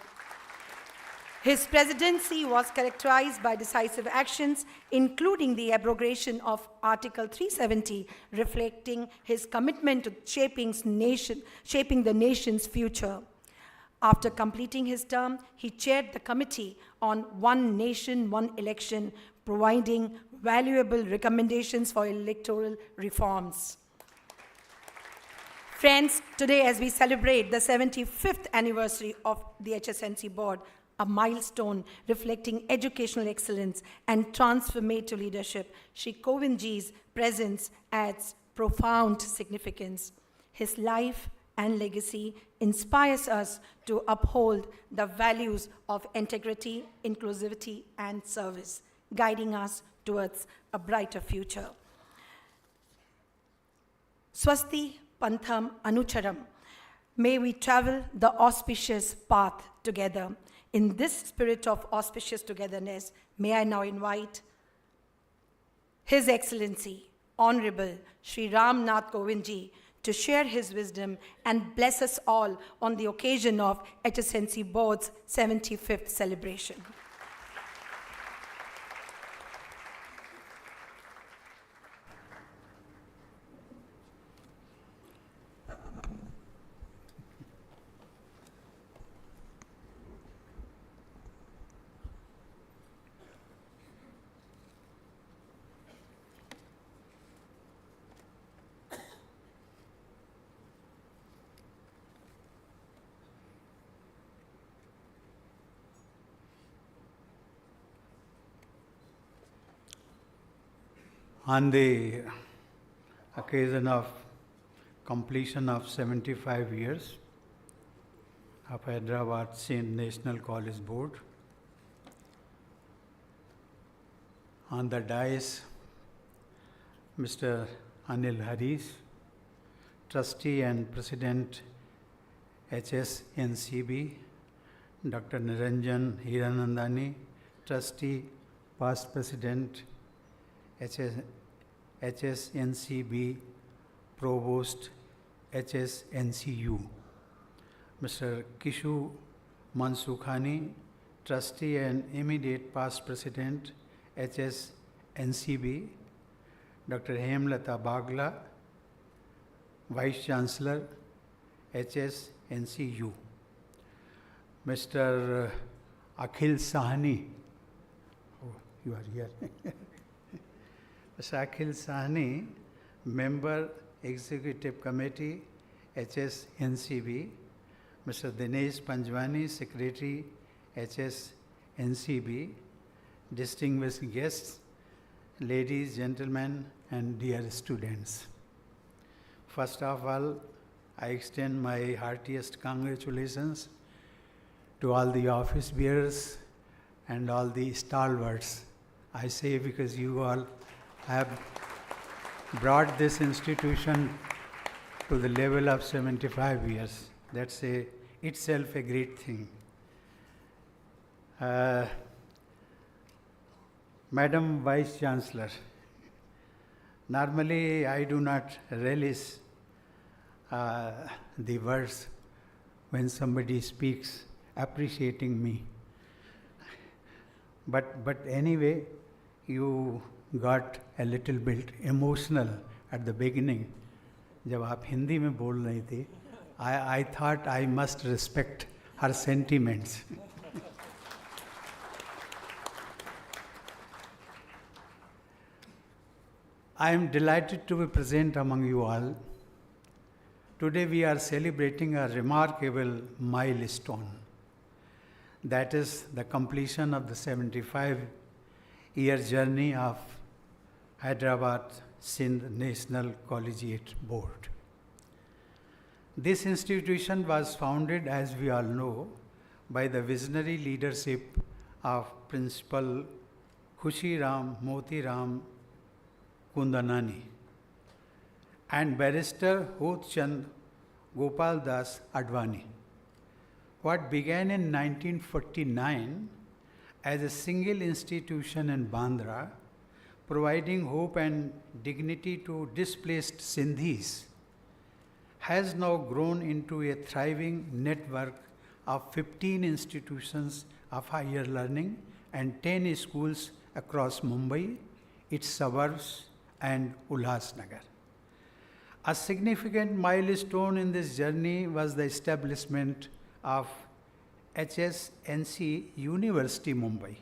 Speaker 7: His presidency was characterized by decisive actions, including the abrogation of Article 370, reflecting his commitment to shaping the nation's future. After completing his term, he chaired the Committee on One Nation, One Election, providing valuable recommendations for electoral reforms. Friends, today as we celebrate the 75th anniversary of the HSNC board, a milestone reflecting educational excellence and transformative leadership, Shri Kovind ji's presence adds profound significance. His life and legacy inspires us to uphold the values of integrity, inclusivity, and service, guiding us towards a brighter future. Swasti Pantham Anucharam. May we travel the auspicious path together. In this spirit of auspicious togetherness, may I now invite His Excellency, Honorable Shri Ram Nath Kovind ji, to share his wisdom and bless us all on the occasion of HSNC Board's 75th celebration.
Speaker 13: On the occasion of completion of 75 years of Hyderabad Sindh National College Board, on the dais, Mr. Anil Harish, Trustee and President Hsncb, Dr. Niranjan Hiranandani, Trustee, Past President Hsncb, Provost Hsncu, Mr. Kishu Mansukhani, Trustee and Immediate Past President Hsncb, Dr. Hemlata Bagla, Vice Chancellor Hsncu, Mr. Akhil Sahni, oh, you are here. Mr. Akhil Sahni, Member Executive Committee Hsncb, Mr. Dinesh Panjwani, Secretary Hsncb, distinguished guests, ladies, gentlemen, and dear students. First of all, I extend my heartiest congratulations to all the office bearers and all the stalwarts. I say because you all have brought this institution to the level of 75 years. That's itself a great thing. Madam Vice Chancellor, normally I do not relish the words when somebody speaks appreciating me. But anyway, you got a little bit emotional at the beginning. जब आप हिंदी में बोल रही थी, I thought I must respect her sentiments. I am delighted to be present among you all. Today we are celebrating a remarkable milestone. That is the completion of the 75-year journey of Hyderabad Sindh National Collegiate Board. This institution was founded, as we all know, by the visionary leadership of Principal Khushi Ram Moti Ram Kundanani and Barrister Hot Chand Gopal Das Advani. What began in 1949 as a single institution in Bandra, providing hope and dignity to displaced Sindhis, has now grown into a thriving network of 15 institutions of higher learning and 10 schools across Mumbai, its suburbs, and Ulhasnagar. A significant milestone in this journey was the establishment of HSNC University Mumbai,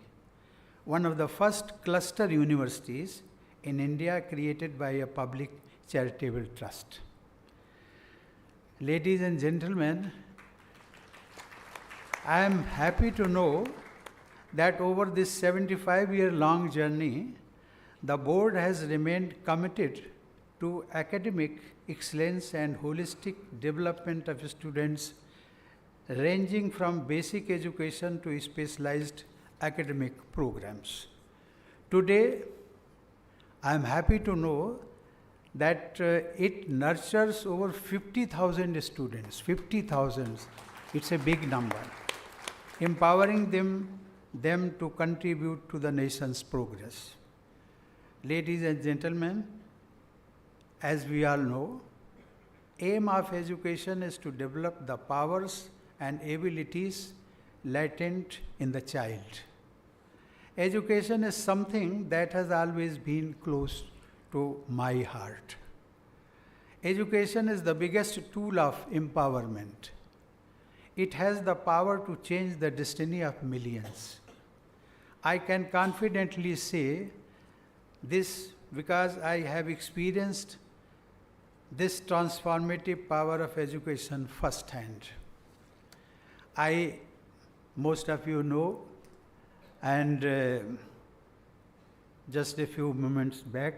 Speaker 13: one of the first cluster universities in India created by a public charitable trust. Ladies and gentlemen, I am happy to know that over this 75-year-long journey, the board has remained committed to academic excellence and holistic development of students ranging from basic education to specialized academic programs. Today, I am happy to know that it nurtures over 50,000 students, 50,000, it's a big number, empowering them to contribute to the nation's progress. Ladies and gentlemen, as we all know, aim of education is to develop the powers and abilities latent in the child. Education is something that has always been close to my heart. Education is the biggest tool of empowerment. It has the power to change the destiny of millions. I can confidently say this because I have experienced this transformative power of education firsthand. Most of you know, and just a few moments back,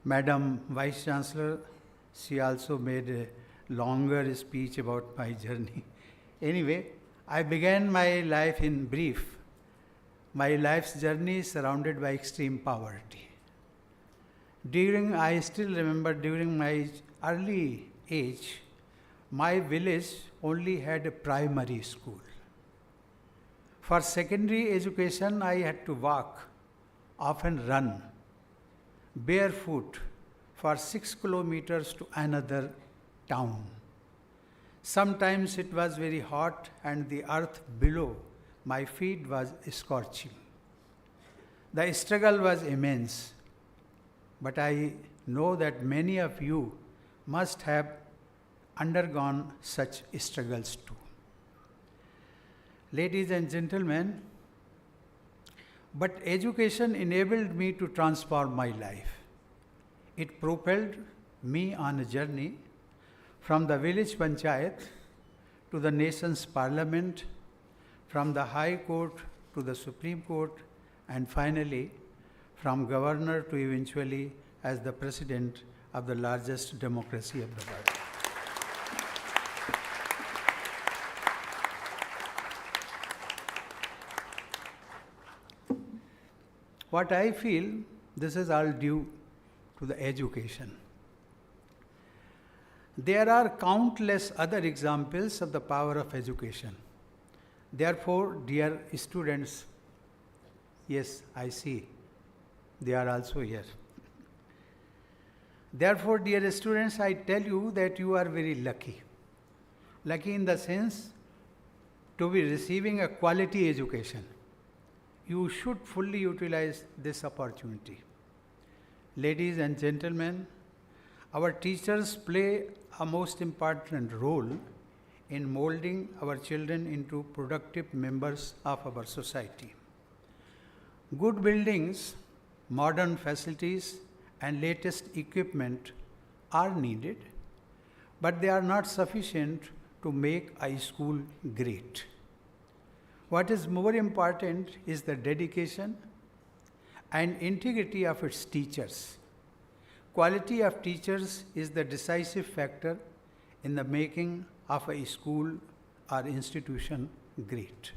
Speaker 13: Madam Vice Chancellor, she also made a longer speech about my journey. Anyway, I began my life in brief. My life's journey is surrounded by extreme poverty. I still remember during my early age, my village only had a primary school. For secondary education, I had to walk, often run, barefoot for 6 kilometers to another town. Sometimes it was very hot and the earth below my feet was scorching. The struggle was immense, but I know that many of you must have undergone such struggles too. Ladies and gentlemen, but education enabled me to transform my life. It propelled me on a journey from the village panchayat to the nation's parliament, from the High Court to the Supreme Court, and finally from governor to eventually as the president of the largest democracy of the world. What I feel, this is all due to the education. There are countless other examples of the power of education. Therefore, dear students, yes, I see, they are also here. Therefore, dear students, I tell you that you are very lucky. Lucky in the sense to be receiving a quality education. You should fully utilize this opportunity. Ladies and gentlemen, our teachers play a most important role in molding our children into productive members of our society. Good buildings, modern facilities, and latest equipment are needed, but they are not sufficient to make a school great. What is more important is the dedication and integrity of its teachers. Quality of teachers is the decisive factor in the making of a school or institution great.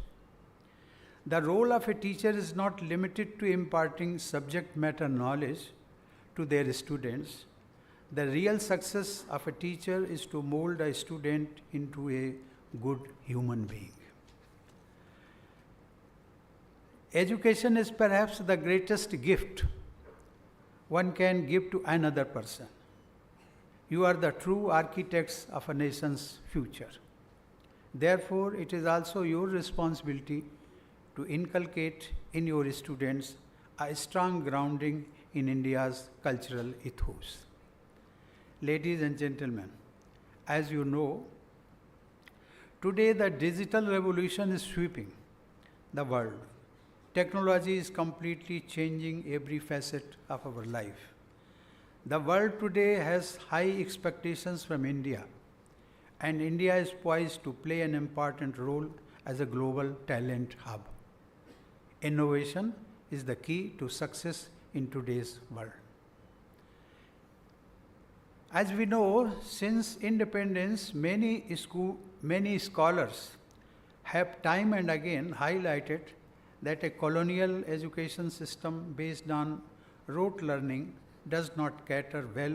Speaker 13: The role of a teacher is not limited to imparting subject matter knowledge to their students. The real success of a teacher is to mold a student into a good human being. Education is perhaps the greatest gift one can give to another person. You are the true architects of a nation's future. Therefore, it is also your responsibility to inculcate in your students a strong grounding in India's cultural ethos. Ladies and gentlemen, as you know, today the digital revolution is sweeping the world. Technology is completely changing every facet of our life. The world today has high expectations from India, and India is poised to play an important role as a global talent hub. Innovation is the key to success in today's world. As we know, since independence, many scholars have time and again highlighted that a colonial education system based on rote learning does not cater well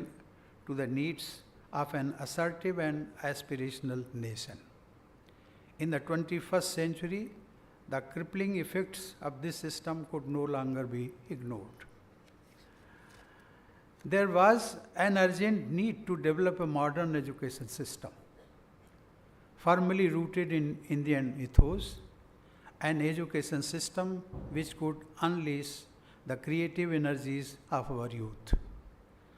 Speaker 13: to the needs of an assertive and aspirational nation. In the 21st century, the crippling effects of this system could no longer be ignored. There was an urgent need to develop a modern education system, firmly rooted in Indian ethos, an education system which could unleash the creative energies of our youth.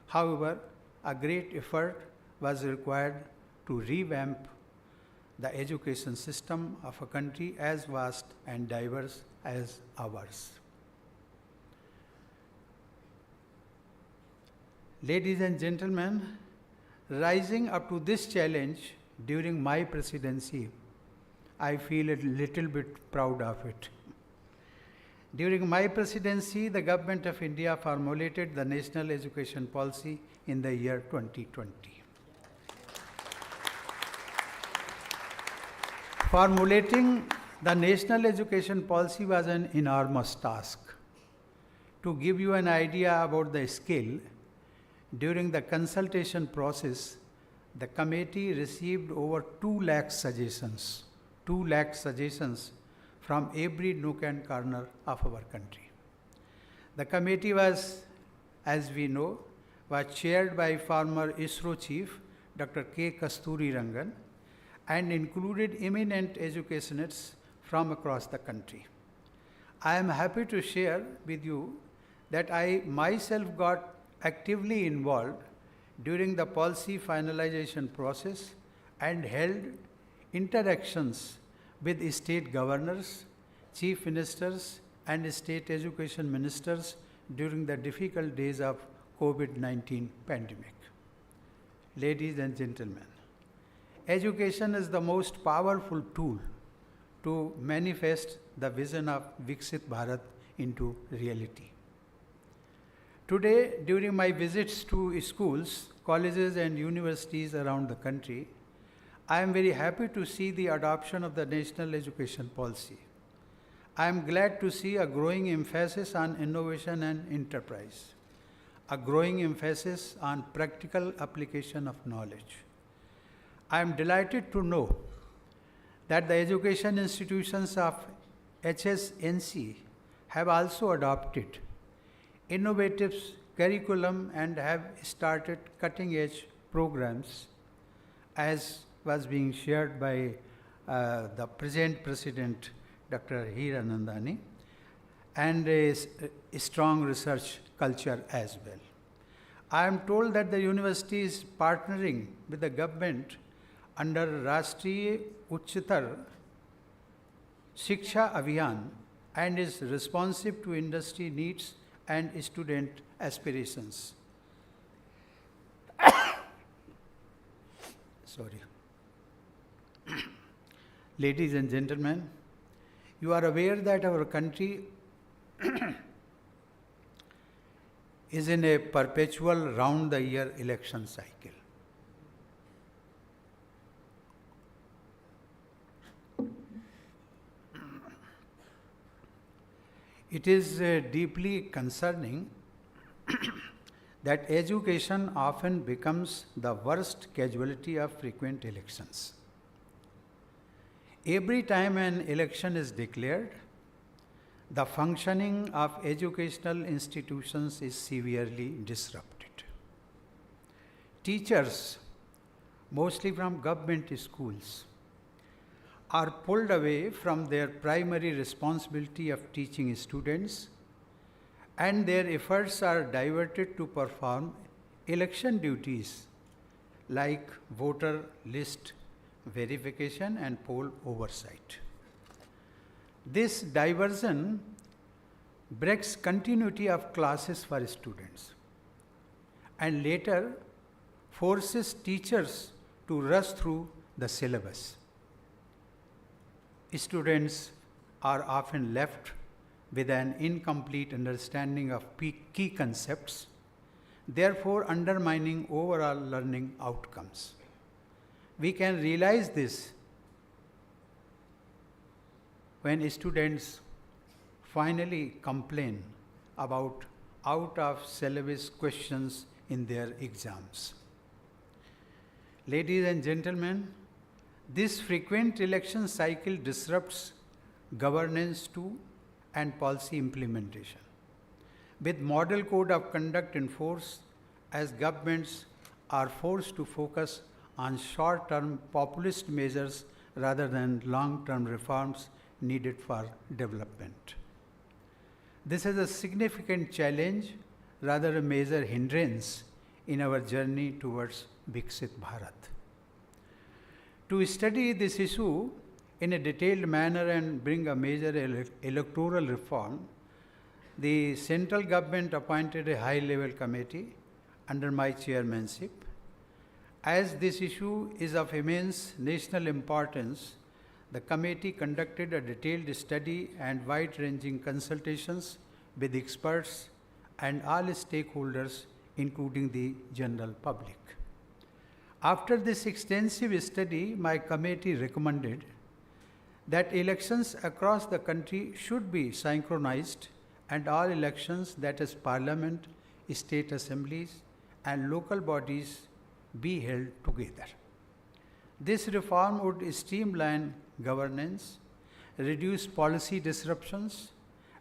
Speaker 13: However, a great effort was required to revamp the education system of a country as vast and diverse as ours. Ladies and gentlemen, rising up to this challenge during my presidency, I feel a little bit proud of it. During my presidency, the Government of India formulated the National Education Policy in the year 2020. Formulating the National Education Policy was an enormous task. To give you an idea about the scale, during the consultation process, the committee received over 2 lakh suggestions. 2 lakh suggestions from every nook and corner of our country. The committee was, as we know, was chaired by former ISRO chief, Dr. K. Kasturi Rangan, and included eminent educationists from across the country. I am happy to share with you that I myself got actively involved during the policy finalization process and held interactions with state governors, chief ministers, and state education ministers during the difficult days of COVID-19 pandemic. Ladies and gentlemen, education is the most powerful tool to manifest the vision of Viksit Bharat into reality. Today, during my visits to schools, colleges, and universities around the country, I am very happy to see the adoption of the National Education Policy. I am glad to see a growing emphasis on innovation and enterprise, a growing emphasis on practical application of knowledge. I am delighted to know that the education institutions of HSNC have also adopted innovative curriculum and have started cutting-edge programs, as was being shared by the present President, Dr. Hiranandani, and a strong research culture as well. I am told that the university is partnering with the government under Rashtriya Uchchatar Shiksha Abhiyan and is responsive to industry needs and student aspirations. Sorry. Ladies and gentlemen, you are aware that our country is in a perpetual round-the-year election cycle. It is deeply concerning that education often becomes the worst casualty of frequent elections. Every time an election is declared, the functioning of educational institutions is severely disrupted. Teachers, mostly from government schools, are pulled away from their primary responsibility of teaching students, and their efforts are diverted to perform election duties like voter list verification and poll oversight. This diversion breaks continuity of classes for students and later forces teachers to rush through the syllabus. Students are often left with an incomplete understanding of key concepts, therefore undermining overall learning outcomes. We can realize this when students finally complain about out-of-syllabus questions in their exams. Ladies and gentlemen, this frequent election cycle disrupts governance too and policy implementation. With model code of conduct in force, as governments are forced to focus on short-term populist measures rather than long-term reforms needed for development. This is a significant challenge, rather a major hindrance in our journey towards Viksit Bharat. To study this issue in a detailed manner and bring a major electoral reform, the central government appointed a high-level committee under my chairmanship. As this issue is of immense national importance, the committee conducted a detailed study and wide-ranging consultations with experts and all stakeholders, including the general public. After this extensive study, my committee recommended that elections across the country should be synchronized and all elections, that is parliament, state assemblies and local bodies, be held together. This reform would streamline governance, reduce policy disruptions,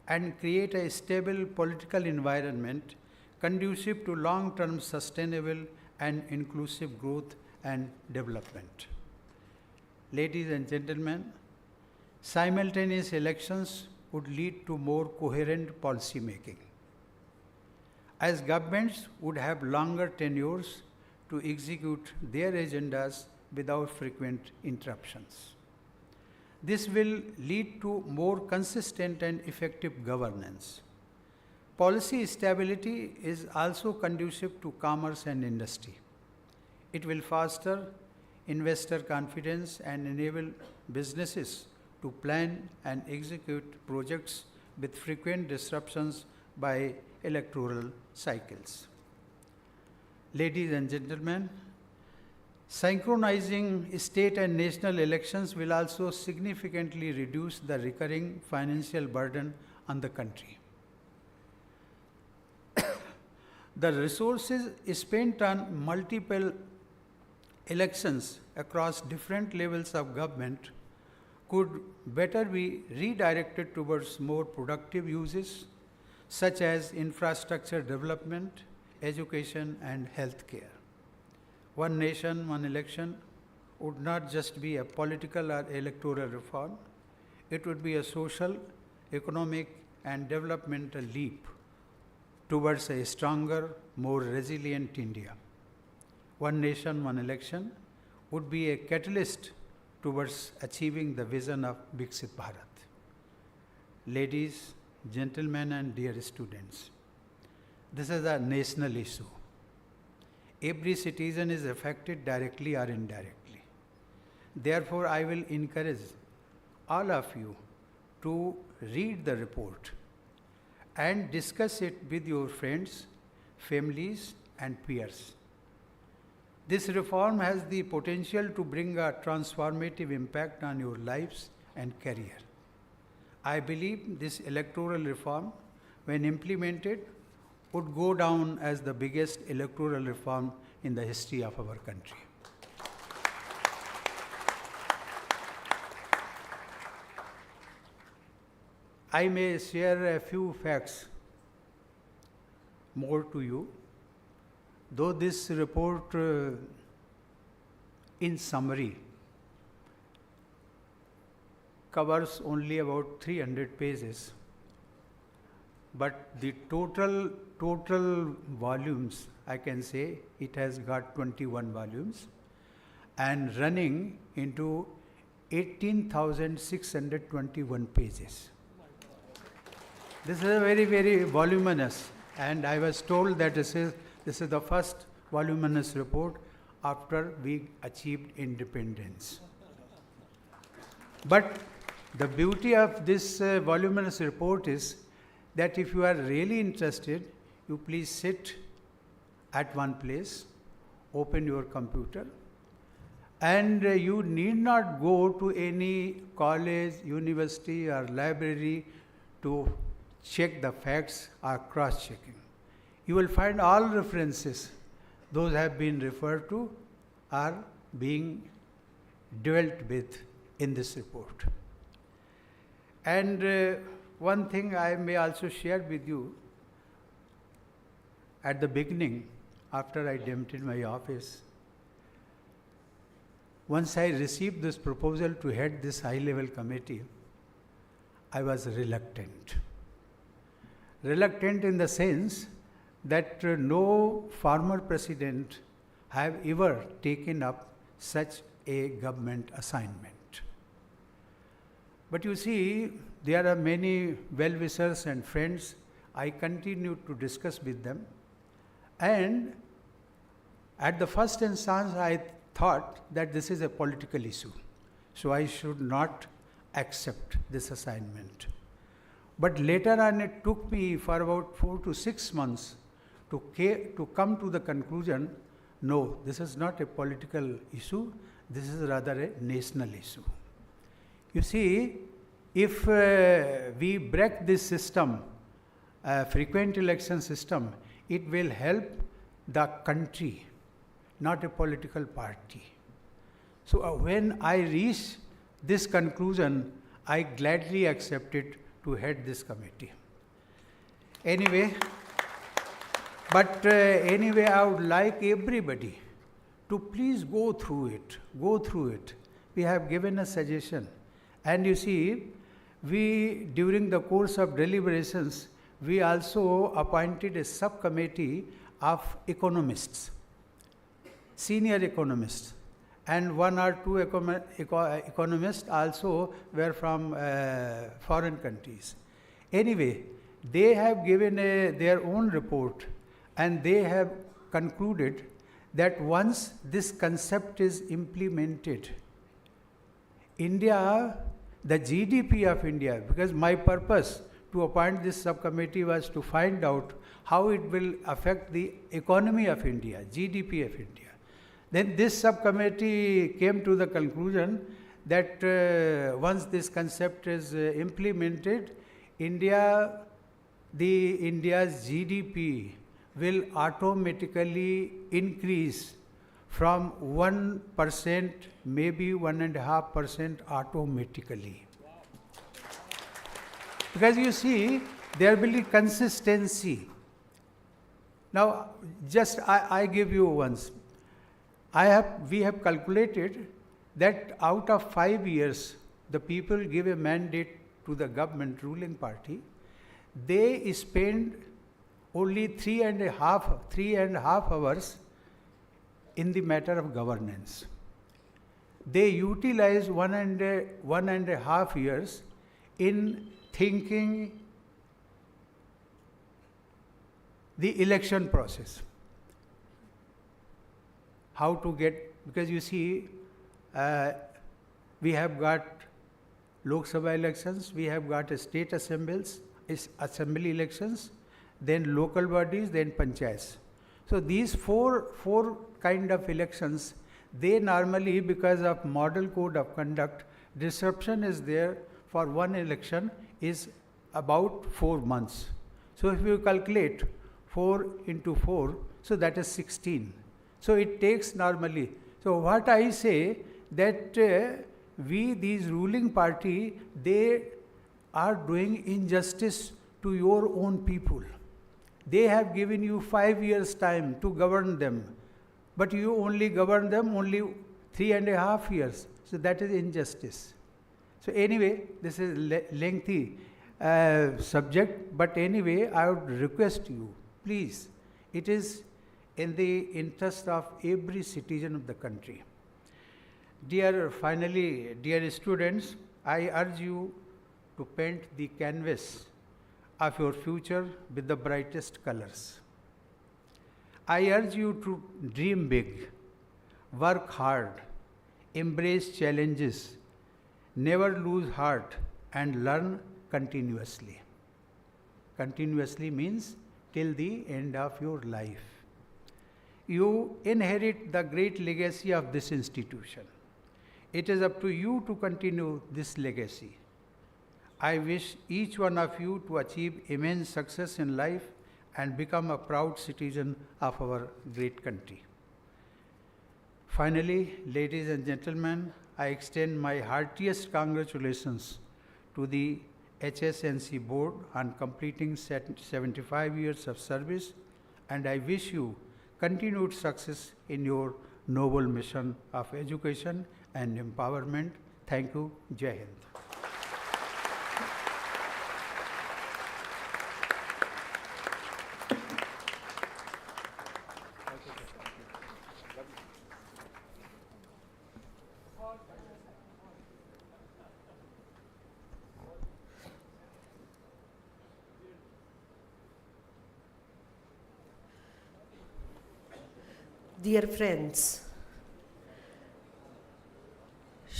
Speaker 13: and create a stable political environment conducive to long-term sustainable and inclusive growth and development. Ladies and gentlemen, simultaneous elections would lead to more coherent policy making, as governments would have longer tenures to execute their agendas without frequent interruptions. This will lead to more consistent and effective governance. Policy stability is also conducive to commerce and industry. It will foster investor confidence and enable businesses to plan and execute projects with frequent disruptions by electoral cycles. Ladies and gentlemen, synchronizing state and national elections will also significantly reduce the recurring financial burden on the country. The resources spent on multiple elections across different levels of government could better be redirected towards more productive uses, such as infrastructure development, education, and healthcare. One nation, one election would not just be a political or electoral reform, it would be a social, economic, and developmental leap towards a stronger, more resilient India. One nation, one election would be a catalyst towards achieving the vision of Viksit Bharat. Ladies, gentlemen, and dear students, this is a national issue. Every citizen is affected directly or indirectly. Therefore, I will encourage all of you to read the report and discuss it with your friends, families, and peers. This reform has the potential to bring a transformative impact on your lives and career. I believe this electoral reform, when implemented, would go down as the biggest electoral reform in the history of our country. I may share a few facts more to you. Though this report, in summary, covers only about 300 pages, but the total volumes, I can say, it has got 21 volumes and running into 18,621 pages. This is a very, very voluminous, and I was told that this is the first voluminous report after we achieved independence. But the beauty of this voluminous report is that if you are really interested, you please sit at one place, open your computer, and you need not go to any college, university, or library to check the facts or cross-checking. You will find all references, those have been referred to, are being dealt with in this report. And one thing I may also share with you, at the beginning, after I emptied my office, once I received this proposal to head this high-level committee, I was reluctant. Reluctant in the sense that no former president have ever taken up such a government assignment. But you see, there are many well-wishers and friends. I continued to discuss with them. And at the first instance, I thought that this is a political issue. so I should not accept this assignment. But later on, it took me for about 4 to 6 months to come to the conclusion, no, this is not a political issue, this is rather a national issue. You see, if we break this system, frequent election system, it will help the country, not a political party. So when I reached this conclusion, I gladly accepted to head this committee. Anyway, anyway, I would like everybody to please go through it. Go through it. We have given a suggestion. And you see, we, during the course of deliberations, we also appointed a subcommittee of economists, senior economists, and 1 or 2 economists also were from foreign countries. Anyway, they have given their own report, and they have concluded that once this concept is implemented, India, the GDP of India, because my purpose to appoint this subcommittee was to find out how it will affect the economy of India, GDP of India. Then this subcommittee came to the conclusion that once this concept is implemented, India's GDP will automatically increase from 1%, maybe 1.5% automatically. Because you see, there will be consistency. Now, just I give you once. We have calculated that out of 5 years, the people give a mandate to the government ruling party. They spend only 3.5 hours in the matter of governance. They utilize 1.5 years in thinking the election process. How to get, because you see, we have got Lok Sabha elections, we have got state assembly elections, then local bodies, then panchayats. So these four kind of elections, they normally, because of model code of conduct, disruption is there for one election is about 4 months. So if you calculate 4 into 4, so that is 16. So it takes normally. So what I say that these ruling party, they are doing injustice to your own people. They have given you 5 years time to govern them, but you only govern them only 3.5 years. So that is injustice. So anyway, this is lengthy subject, but anyway, I would request you, please, it is in the interest of every citizen of the country. Finally, dear students, I urge you to paint the canvas of your future with the brightest colors. I urge you to dream big, work hard, embrace challenges, never lose heart, and learn continuously. Continuously means till the end of your life. You inherit the great legacy of this institution. It is up to you to continue this legacy. I wish each one of you to achieve immense success in life and become a proud citizen of our great country. Finally, ladies and gentlemen, I extend my heartiest congratulations to the Hsncb board on completing 75 years of service, and I wish you continued success in your noble mission of education and empowerment. Thank you. Jai Hind.
Speaker 1: Dear friends,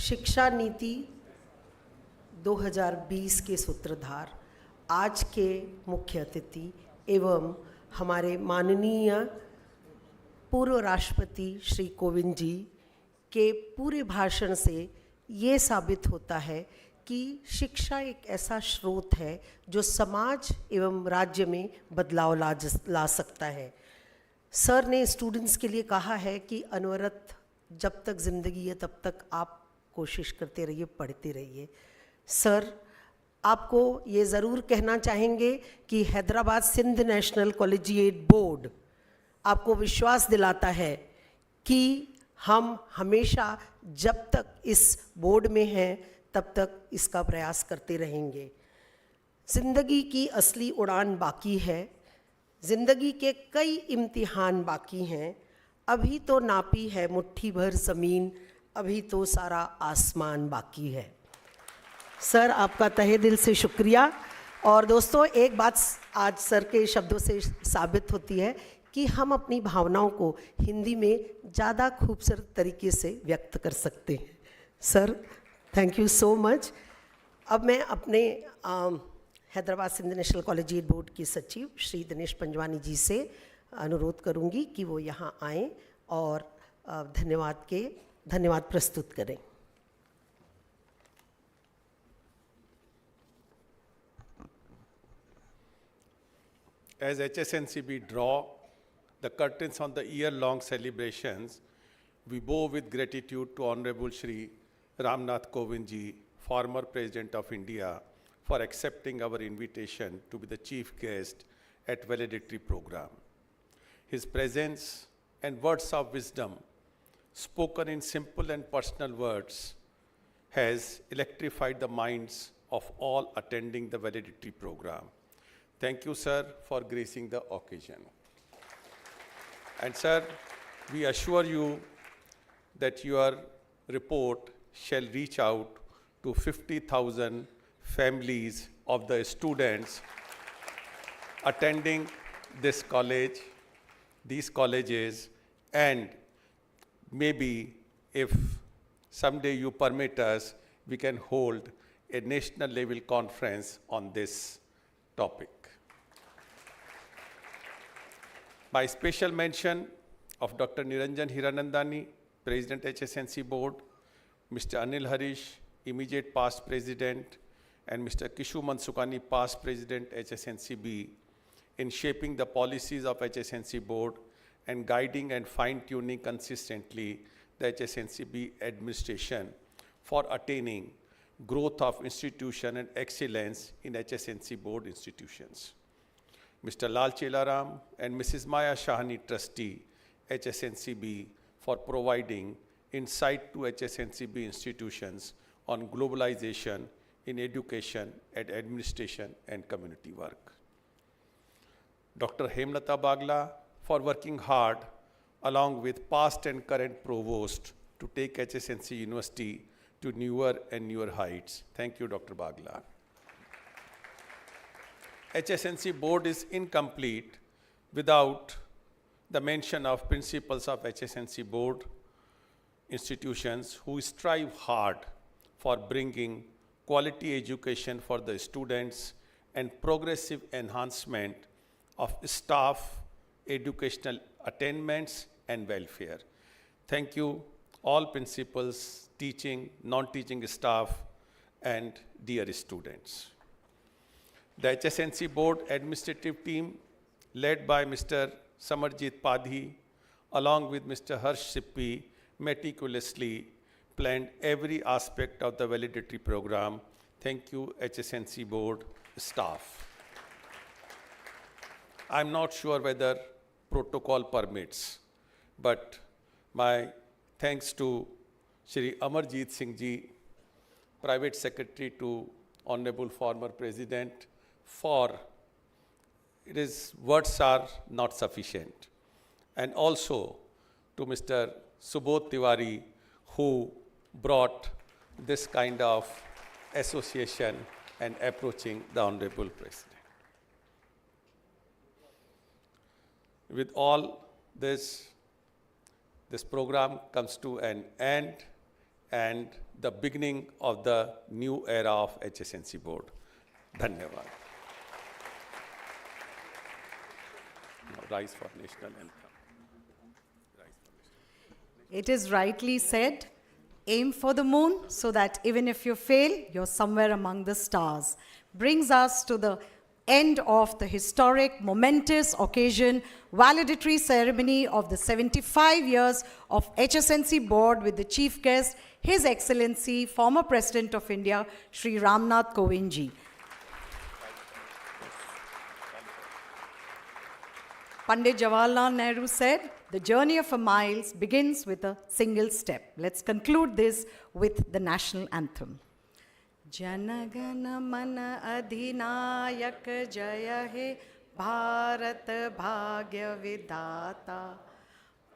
Speaker 1: शिक्षा नीति 2020 के सूत्रधार, आज के मुख्य अतिथि एवं हमारे माननीय पूर्व राष्ट्रपति श्री कोविंद जी के पूरे भाषण से ये साबित होता है कि शिक्षा एक ऐसा स्रोत है जो समाज एवं राज्य में बदलाव ला सकता है। सर ने स्टूडेंट्स के लिए कहा है कि अनवरत जब तक ज़िंदगी है तब तक आप कोशिश करते रहिए, पढ़ते रहिए। सर, आपको ये ज़रूर कहना चाहेंगे कि Hyderabad Sindh national collegiate board आपको विश्वास दिलाता है कि हम हमेशा जब तक इस बोर्ड में हैं तब तक इसका प्रयास करते रहेंगे। ज़िंदगी की असली उड़ान बाकी है, ज़िंदगी के कई इम्तिहान बाकी हैं। अभी तो नापी है मुट्ठी भर ज़मीन, अभी तो सारा आसमान बाकी है। सर, आपका तहे दिल से शुक्रिया। और दोस्तों, एक बात आज सर के शब्दों से साबित होती है कि हम अपनी भावनाओं को हिंदी में ज़्यादा खूबसूरत तरीके से व्यक्त कर सकते हैं। Sir, thank you so much. अब मैं अपने Hyderabad Sindh national collegiate board के सचिव श्री दिनेश पंजवानी जी से अनुरोध करूंगी कि वो यहाँ आएँ और धन्यवाद प्रस्तुत करें।
Speaker 12: As HSNCB draw the curtains on the year-long celebrations, we bow with gratitude to Honorable Shri Ramnath Kovind ji, former President of India, for accepting our invitation to be the chief guest at Valedictory program. His presence and words of wisdom, spoken in simple and personal words, has electrified the minds of all attending the Valedictory program. Thank you, sir, for gracing the occasion. And sir, we assure you that your report shall reach out to 50,000 families of the students attending this college, these colleges, and maybe if someday you permit us, we can hold a national level conference on this topic. My special mention of Dr. Niranjan Hiranandani, President HSNC Board, Mr. Anil Harish, immediate past President, and Mr. Kishu Mansukani, past President HSNCB, in shaping the policies of HSNC Board and guiding and fine-tuning consistently the HSNCB administration for attaining growth of institution and excellence in HSNC Board institutions. Mr. Lal Chelaram and Mrs. Maya Shahani, Trustee, HSNCB, for providing insight to HSNCB institutions on globalization in education and administration and community work. Dr. Hemlata Bagla, for working hard along with past and current provost to take HSNC University to newer and newer heights. Thank you, Dr. Bagla. HSNC board is incomplete without the mention of principals of HSNC board institutions who strive hard for bringing quality education for the students and progressive enhancement of staff, educational attainments, and welfare. Thank you, all principals, teaching, non-teaching staff, and dear students. The HSNC board administrative team, led by Mr. Samarjit Padhi, along with Mr. Hsncb, meticulously planned every aspect of the Valedictory program. Thank you, HSNC board staff. I'm not sure whether protocol permits, but my thanks to Shri Amarjit Singh ji, Private Secretary to Honorable former President, for words are not sufficient. And also to Mr. Subodh Tiwari, who brought this kind of association and approaching the Honorable President. With all this, this program comes to an end, and the beginning of the new era of HSNC board. Dhanyavad. Now rise for national anthem.
Speaker 2: It is rightly said, aim for the moon so that even if you fail, you're somewhere among the stars. Brings us to the end of the historic, momentous occasion, valedictory ceremony of the 75 years of HSNC board with the chief guest, His Excellency, former President of India, Shri Ramnath Kovind ji. Pandit Jawaharlal Nehru said, the journey of a mile begins with a single step. Let's conclude this with the national anthem. Janagana mana adhinayak jaya he Bharat bhagya vidata.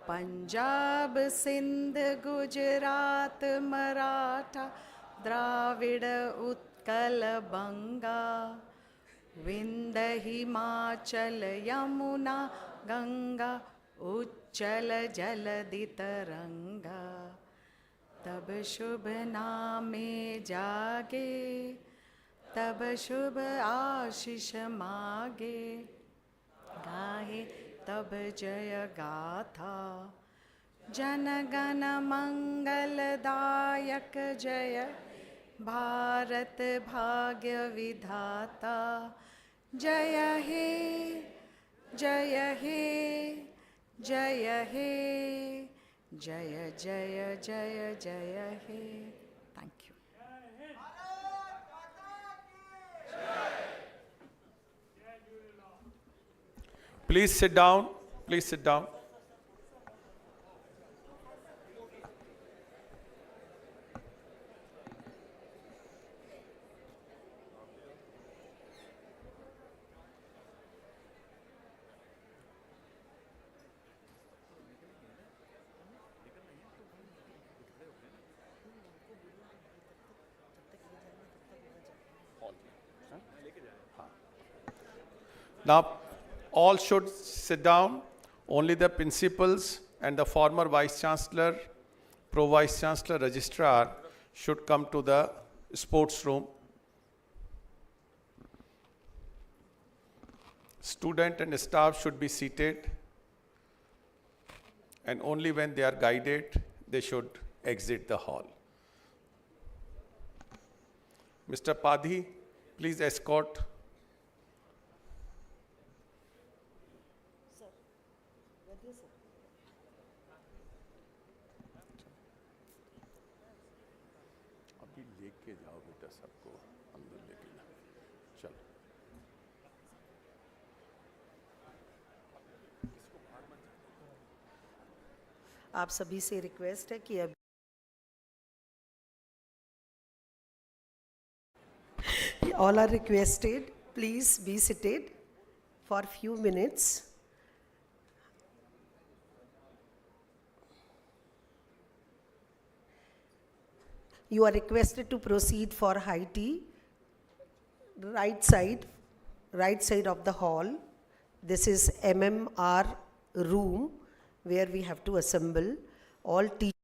Speaker 2: Punjab, Sindh, Gujarat, Maratha, Dravida, Utkal, Banga. Vindh, Himachal, Yamuna, Ganga, Uchala, Jaladi, Taranga. Tab shubh naame jage, tab shubh ashish mage, gahe tab jaya gatha. Janagana mangal dayak jaya, Bharat bhagya vidhata. Jaya he, jaya he, jaya he. Jaya, Jaya, Jaya, Jaya He. Thank you.
Speaker 12: Please sit down. Please sit down. Now, all should sit down. Only the principals and the former Vice Chancellor, Pro-Vice Chancellor, Registrar should come to the sports room. Student and staff should be seated. And only when they are guided, they should exit the hall. Mr. Padhi, please escort. लेके जाओ बेटा सबको अंदर लेके जाओ चलो
Speaker 1: आप सभी से रिक्वेस्ट है कि अब all are requested, please be seated for few minutes. You are requested to proceed for high tea, right side of the hall. This is MMR room where we have to assemble all teachers.